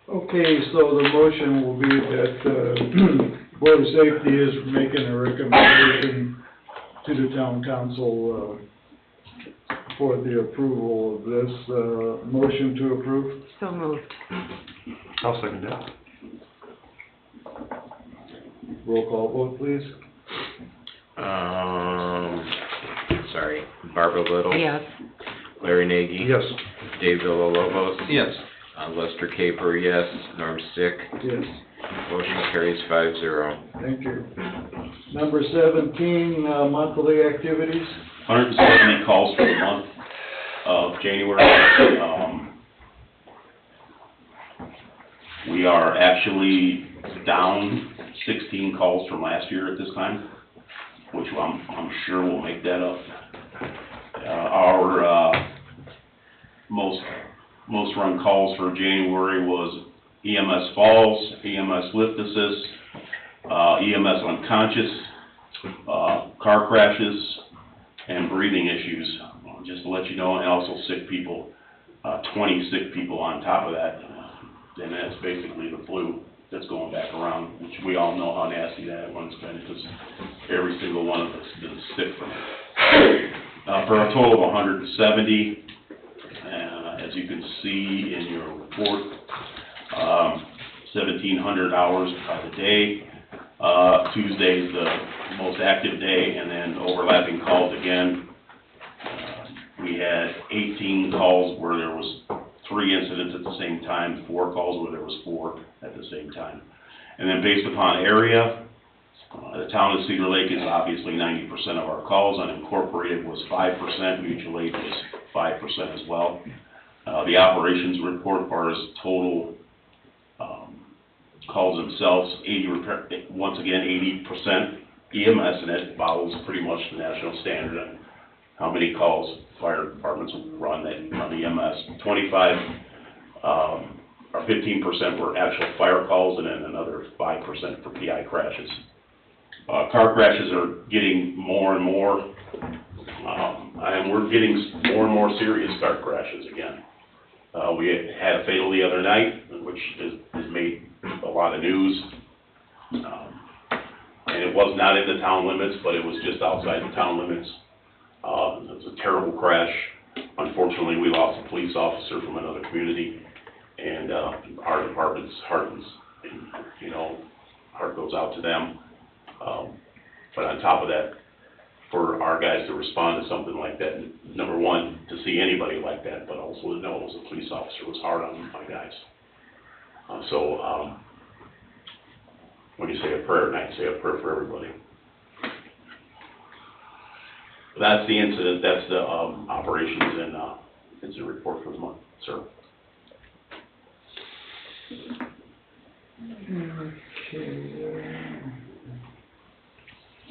Okay, so the motion will be that, Board of Safety is making a recommendation to the town council, for the approval of this, motion to approve. So moved. I'll second that. Roll call vote, please. Sorry, Barbara Little. Yes. Larry Nagy. Yes. Dave Villalobos. Yes. Lester Caper, yes. Norm Stick. Yes, Motion carries 5-0. thank you. Number 17, monthly activities. 170 calls for the month of January. We are actually down 16 calls from last year at this time, which I'm sure we'll make that up. Our most run calls for January was EMS falls, EMS lift assist, EMS unconscious, car crashes, and breathing issues, just to let you know, and also sick people, 20 sick people on top of that. And that's basically the flu that's going back around, which we all know how nasty that one's been, because every single one of us has been sick from it. For a total of 170, as you can see in your report, 1,700 hours by the day. Tuesday is the most active day, and then overlapping calls again. We had 18 calls where there was 3 incidents at the same time, 4 calls where there was 4 at the same time. And then based upon area, the town of Cedar Lake is obviously 90% of our calls. Unincorporated was 5%, mutual aid was 5% as well. The operations report, as far as total calls themselves, once again, 80% EMS, and that follows pretty much the national standard on how many calls fire departments run the EMS. 25 or 15% were actual fire calls, and then another 5% for PI crashes. Car crashes are getting more and more. and we're getting more and more serious car crashes again. We had a fatal the other night, which has made a lot of news. And it was not in the town limits, but it was just outside the town limits. It was a terrible crash. Unfortunately, we lost a police officer from another community, and our department's heart goes out to them. But on top of that, for our guys to respond to something like that, number one, to see anybody like that, but also to know it was a police officer, was hard on my guys. When you say a prayer at night, say a prayer for everybody. That's the incident, that's the operations, and it's a report for the month, sir.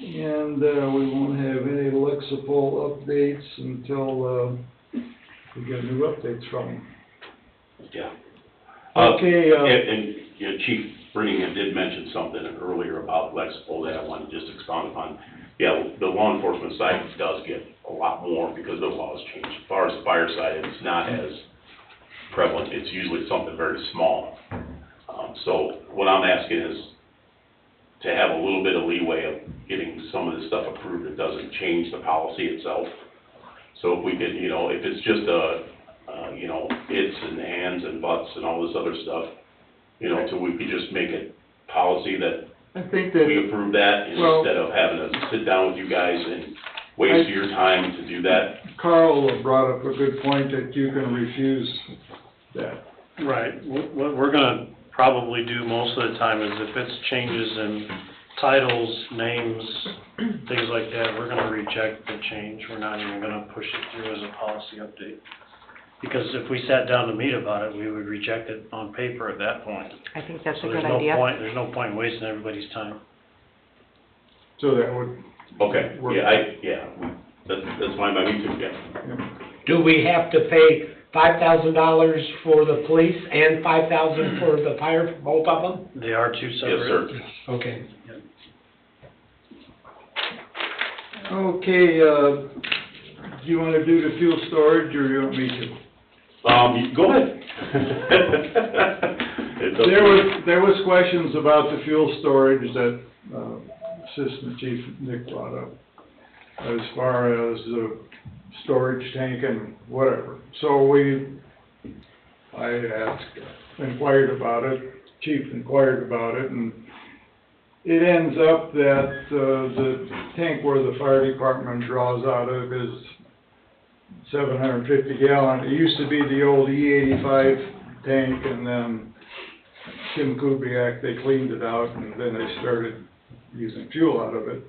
And we won't have any Lexipol updates until we get new updates from them. Yeah. Okay, And you know, Chief Brinningham did mention something earlier about Lexipol that I want to just expound upon. Yeah, the law enforcement side does get a lot more because the laws change. As far as the fire side, it's not as prevalent. It's usually something very small. So what I'm asking is to have a little bit of leeway of getting some of this stuff approved. It doesn't change the policy itself. So if we could, you know, if it's just ifs and ands and buts and all this other stuff, you know, so we could just make it policy that I think that, we approve that instead of having to sit down with you guys and waste your time to do that. Carl brought up a good point that you can refuse that. Right. What we're gonna probably do most of the time is if it's changes in titles, names, things like that, we're gonna reject the change. We're not even gonna push it through as a policy update. Because if we sat down to meet about it, we would reject it on paper at that point. I think that's a So good idea. there's no point in wasting everybody's time. So that would, Okay, that's fine by me too, yeah. Do we have to pay $5,000 for the police and $5,000 for the fire, both of them? They are two separate. Yes, sir. Okay. okay, do you wanna do the fuel storage or you want me to? Go ahead. It's up to you. There was questions about the fuel storage that, Assistant Chief Nick brought up, as far as the storage tank and whatever. So inquired about it, Chief inquired about it, and it ends up that, the tank where the fire department draws out of is 750 gallon. It used to be the old E85 tank, and then Tim Kubiak, they cleaned it out, and then they started using fuel out of it.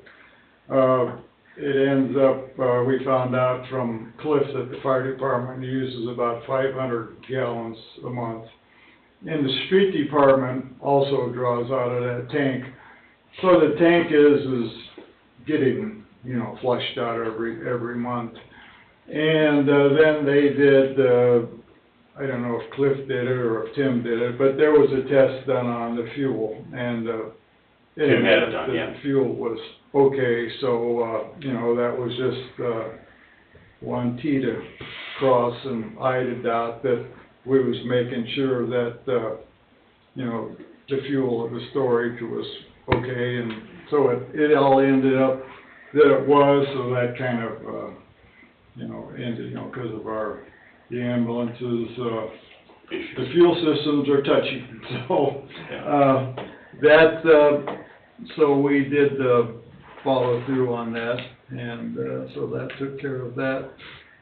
It ends up, we found out from Cliff that the fire department uses about 500 gallons a month. And the street department also draws out of that tank. So the tank is getting, you know, flushed out every month. And then they did, I don't know if Cliff did it or if Tim did it, but there was a test done on the fuel, and Tim had it done, yeah. the fuel was okay, so, you know, that was just one T to cross and I to dot, that we was making sure that, you know, the fuel of the storage was okay, and so it all ended up that it was, so that kind of, you know, ended, you know, because of the ambulances, the fuel systems are touchy, so, so we did, follow through on that, and, so that took care of that.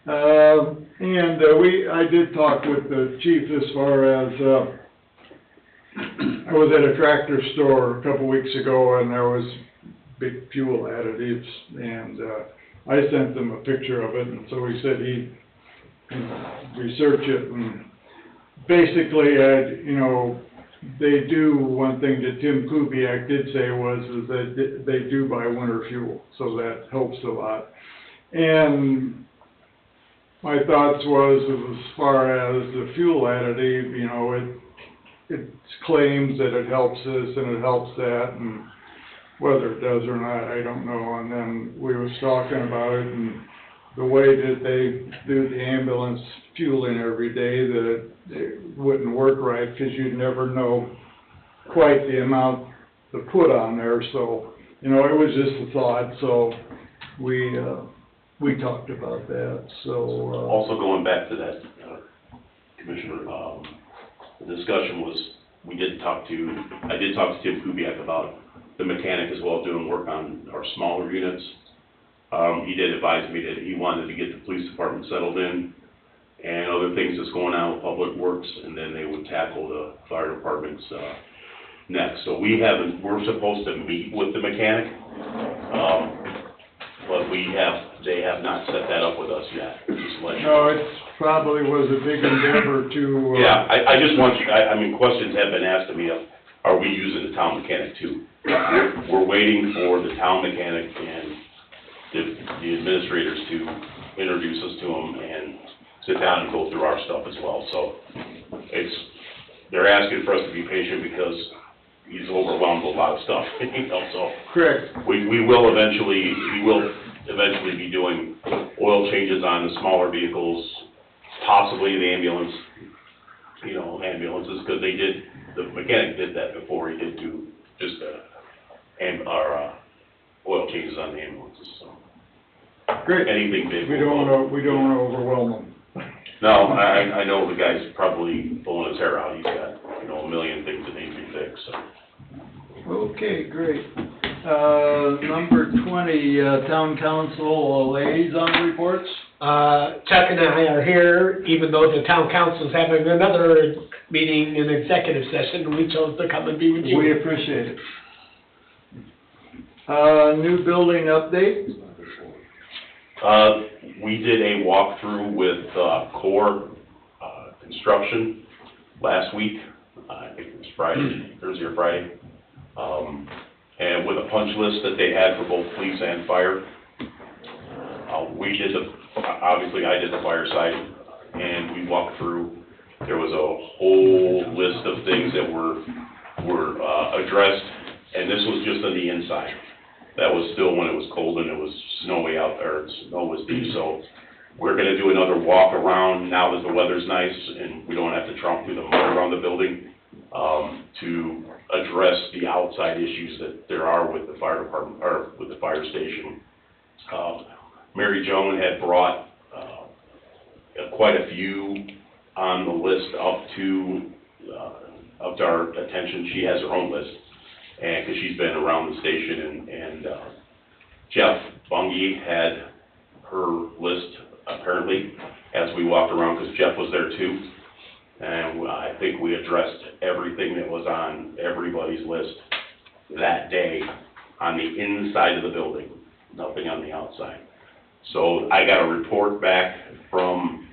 I did talk with the chief as far as, I was at a tractor store a couple weeks ago, and there was big fuel additives, and, I sent them a picture of it, and so he said he'd, you know, research it, and basically, you know, they do, one thing that Tim Kubiak did say is that they do buy winter fuel, so that helps a lot. And my thoughts was, as far as the fuel additive, you know, it claims that it helps this and it helps that, and whether it does or not, I don't know. And then we was talking about it, and the way that they do the ambulance fueling every day, that it wouldn't work right, because you'd never know quite the amount to put on there, so, you know, it was just a thought, so we talked about that, so, Also going back to that, Commissioner, the discussion was, I did talk to Tim Kubiak about the mechanic as well, doing work on our smaller units. He did advise me that he wanted to get the police department settled in and other things that's going on with Public Works, and then they would tackle the fire departments, next. So we're supposed to meet with the mechanic, but they have not set that up with us yet, just to let you know. no, it probably was a big endeavor to, Yeah, I just want you, I mean, questions have been asked of me, are we using the town mechanic too? We're waiting for the town mechanic and the administrators to introduce us to them and sit down and go through our stuff as well. So they're asking for us to be patient because he's overwhelmed with a lot of stuff, you know, so. correct, We will eventually be doing oil changes on the smaller vehicles, possibly the ambulance, you know, ambulances, because the mechanic did that before. He did do just our oil changes on the ambulances, so. great. Anything big. We don't wanna overwhelm them. No, I know the guy's probably pulling his hair out. He's got, you know, a million things that need to be fixed, so. Okay, great. Number 20, town council liaison reports. Chuck and I are here, even though the town council's having another meeting in executive session, we chose to come and be with you. We appreciate it. New building update. We did a walkthrough with Core Construction last week. I think it was Friday, Thursday or Friday. And with a punch list that they had for both police and fire. Obviously I did the fire side, and we walked through. There was a whole list of things that were addressed, and this was just on the inside. That was still when it was cold and it was snowy out there, snow was deep, so we're gonna do another walk around now that the weather's nice and we don't have to tromp through the mud around the building, to address the outside issues that there are with the fire department, or with the fire station. Mary Joan had brought, quite a few on the list up to our attention. She has her own list, and, cause she's been around the station, and Jeff Bungie had her list apparently as we walked around, cause Jeff was there too. And I think we addressed everything that was on everybody's list that day on the inside of the building, nothing on the outside. So I got a report back from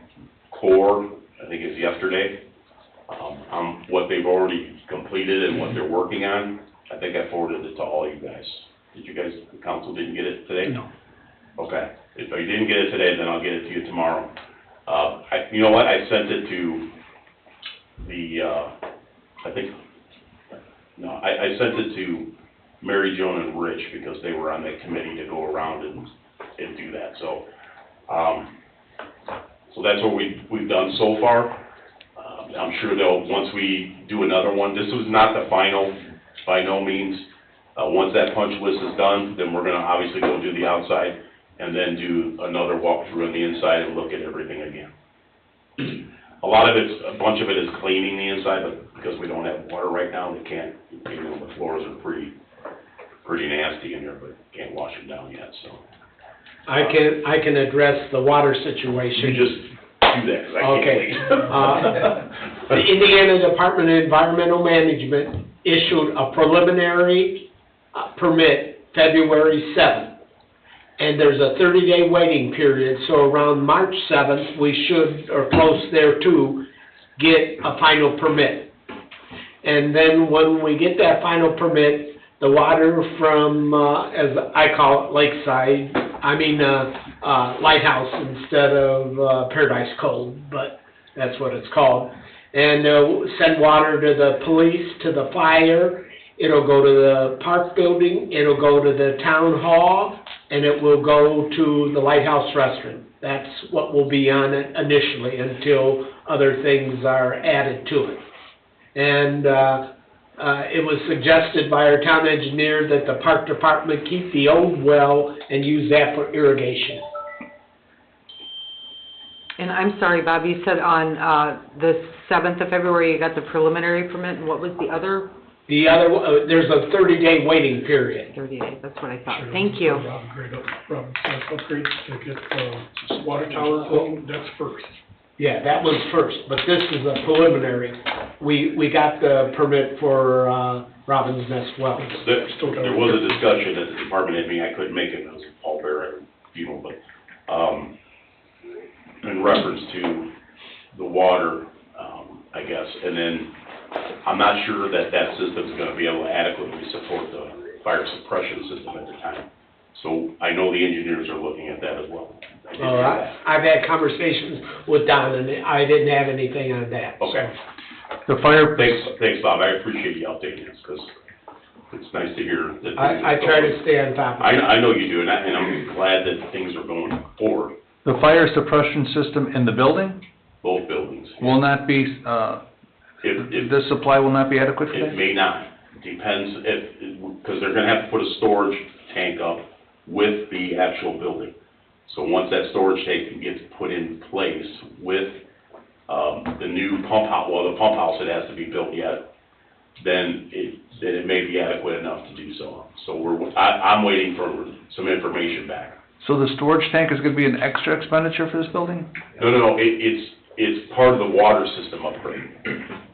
Core, I think it's yesterday, on what they've already completed and what they're working on. I think I forwarded it to all you guys. Did you guys, the council didn't get it today? No. Okay. If you didn't get it today, then I'll get it to you tomorrow. You know what, I sent it to I sent it to Mary Joan and Rich because they were on that committee to go around and do that, so. So that's what we've done so far. I'm sure once we do another one, this was not the final, by no means. Once that punch list is done, then we're gonna obviously go do the outside and then do another walkthrough on the inside and look at everything again. A bunch of it is cleaning the inside, but because we don't have water right now, they can't, you know, the floors are pretty nasty in here, but can't wash them down yet, so. I can address the water situation. You just do that, 'cause I can't. Okay. The Indiana Department of Environmental Management issued a preliminary permit February 7th. And there's a 30-day waiting period, so around March 7th, we should, or close there too, get a final permit. And then when we get that final permit, the water from, as I call it, Lakeside, Lighthouse instead of Paradise Cove, but that's what it's called. And send water to the police, to the fire, it'll go to the park building, it'll go to the town hall, and it will go to the Lighthouse restaurant. That's what will be on it initially until other things are added to it. And it was suggested by our town engineer that the park department keep the old well and use that for irrigation. And I'm sorry, Bob, you said on the 7th of February you got the preliminary permit, and what was the other? The other, there's a 30-day waiting period. 30 days, that's what I thought. Thank you. Upgrade to get water tower going, that's first. Yeah, that one's first, but this is a preliminary. We got the permit for Robin's Nest well. There was a discussion at the department head meeting, I couldn't make it, it was Paul Bear, but, in reference to the water, I guess, and then I'm not sure that that system's gonna be able to adequately support the fire suppression system at the time. So I know the engineers are looking at that as well. I did hear that. I've had conversations with Don, and I didn't have anything on that. Okay. The fire, Thanks, Bob, I appreciate you updating us, because it's nice to hear that. I try to stay on top of it. I know you do, and I'm glad that things are going forward, the fire suppression system in the building both buildings. will not be, If the supply will not be adequate for It that? may not, depends because they're gonna have to put a storage tank up with the actual building. So once that storage tank gets put in place with, the new pump house, well, the pump house, it has to be built yet, then it may be adequate enough to do so. So I'm waiting for some information back. So the storage tank is gonna be an extra expenditure for this building? No, it's part of the water system upgrade,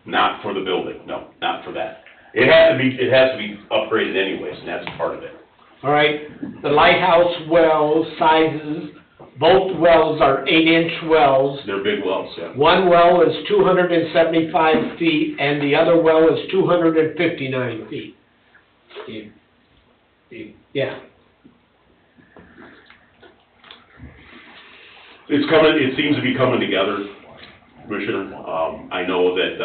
not for the building, no, not for that. It has to be upgraded anyways, and that's part of it. All right, the lighthouse well sizes, both wells are 8-inch wells. They're big wells, yeah. One well is 275 feet, and the other well is 259 feet. Yeah. It seems to be coming together, Commissioner. I know that,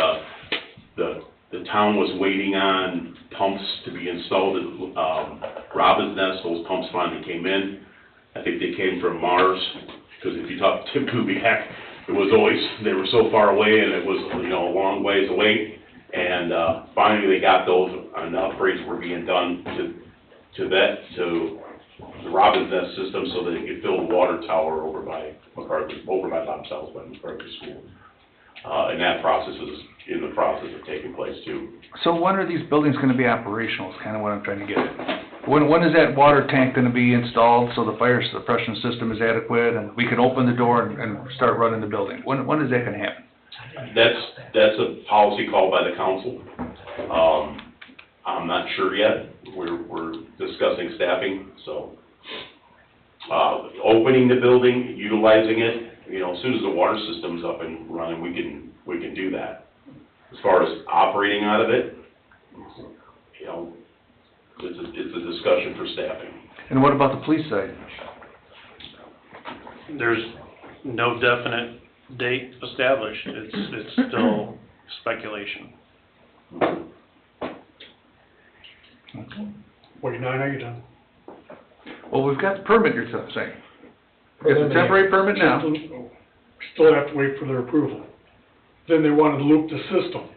the town was waiting on pumps to be installed at, Robin's Nest. Those pumps finally came in. I think they came from Mars, because if you talk to Tim Kubiak, it was always, they were so far away, and it was, a long ways away. And, finally they got those, and the upgrades were being done to the Robin's Nest system, so that it could fill the water tower over by Bob's house, by McCarthy School. And that process is in the process of taking place too. So when are these buildings gonna be operational, is kinda what I'm trying to get at. When is that water tank gonna be installed, so the fire suppression system is adequate, and we can open the door and start running the building? When is that gonna happen? That's a policy call by the council. I'm not sure yet. We're discussing staffing, so. Opening the building, utilizing it, as soon as the water system's up and running, we can do that. As far as operating out of it, it's a discussion for staffing. And what about the police side? There's no definite date established. It's still speculation. 49, are you done? Well, we've got the permit, you're saying. It's a temporary permit now. Still have to wait for their approval. Then they wanted to loop the system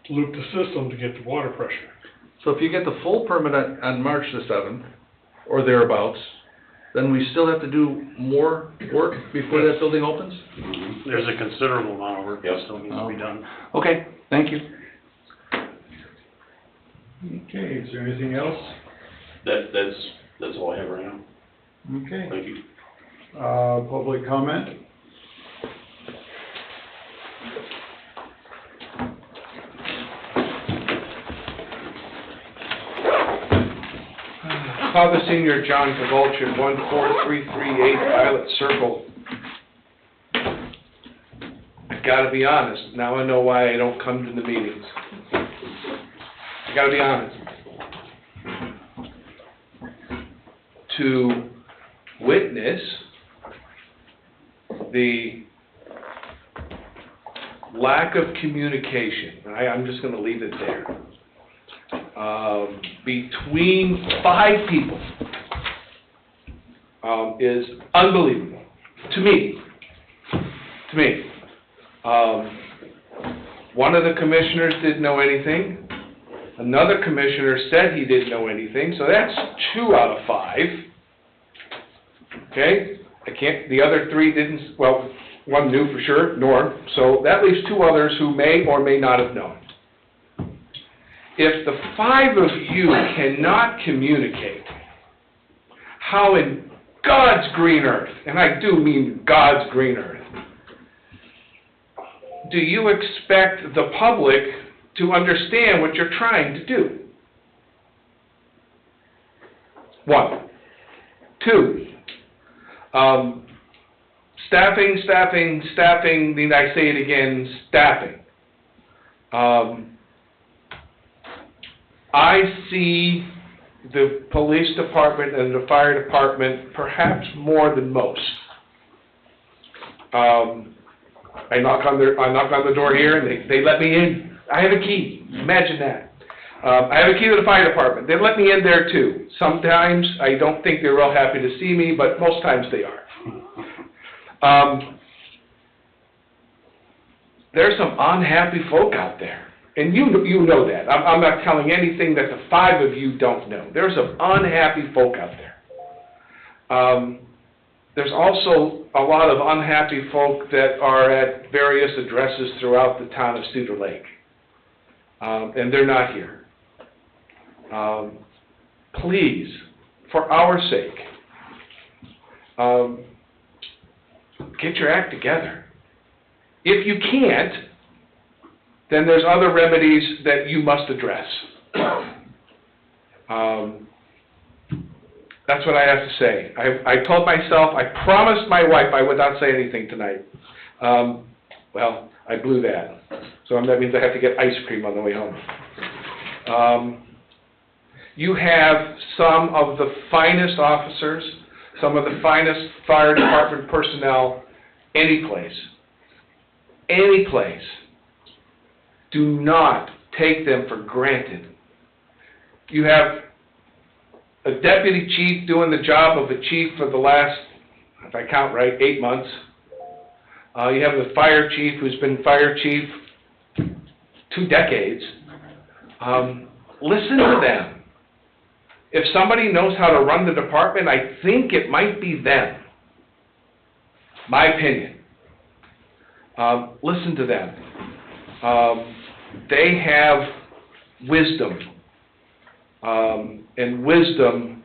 to get the water pressure. So if you get the full permit on March the 7th, or thereabouts, then we still have to do more work before that building opens? There's a considerable amount of work that Yep. still needs to be done. Okay, thank you. Okay, is there anything else? That's all I have right now. Okay. Thank you. Public comment? Father Senior John Cavolchin, 14338 Violet Circle. I gotta be honest, now I know why I don't come to the meetings. I gotta be honest. To witness the lack of communication, I'm just gonna leave it there, between 5 people, is unbelievable. to me, one of the commissioners didn't know anything. Another commissioner said he didn't know anything, so that's 2 out of 5. Okay? The other 3 didn't, well, one knew for sure, Norm, so that leaves 2 others who may or may not have known. If the 5 of you cannot communicate, how in God's green earth, and I do mean God's green earth, do you expect the public to understand what you're trying to do? 1. 2, staffing, need I say it again, staffing. I see the police department and the fire department perhaps more than most. I knock on the door here and they let me in. I have a key. Imagine that. I have a key to the fire department. They let me in there too. Sometimes I don't think they're real happy to see me, but most times they are. There's some unhappy folk out there. And you know that. I'm not telling anything that the 5 of you don't know. There's some unhappy folk out there. There's also a lot of unhappy folk that are at various addresses throughout the town of Cedar Lake. And they're not here. Please, for our sake, get your act together. If you can't, then there's other remedies that you must address. That's what I have to say. I told myself, I promised my wife I would not say anything tonight. Well, I blew that. So that means I have to get ice cream on the way home. You have some of the finest officers, some of the finest fire department personnel, any place. Any place. Do not take them for granted. You have a deputy chief doing the job of a chief for the last, if I count right, 8 months. You have the fire chief who's been fire chief 2 decades. Listen to them. If somebody knows how to run the department, I think it might be them. My opinion. Listen to them. They have wisdom. And wisdom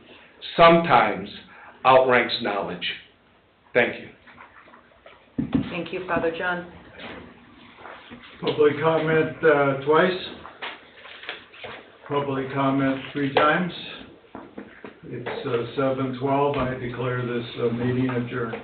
sometimes outranks knowledge. Thank you. Thank you, Father John. Public comment twice. Public comment 3 times. It's 7:12. I declare this meeting adjourned.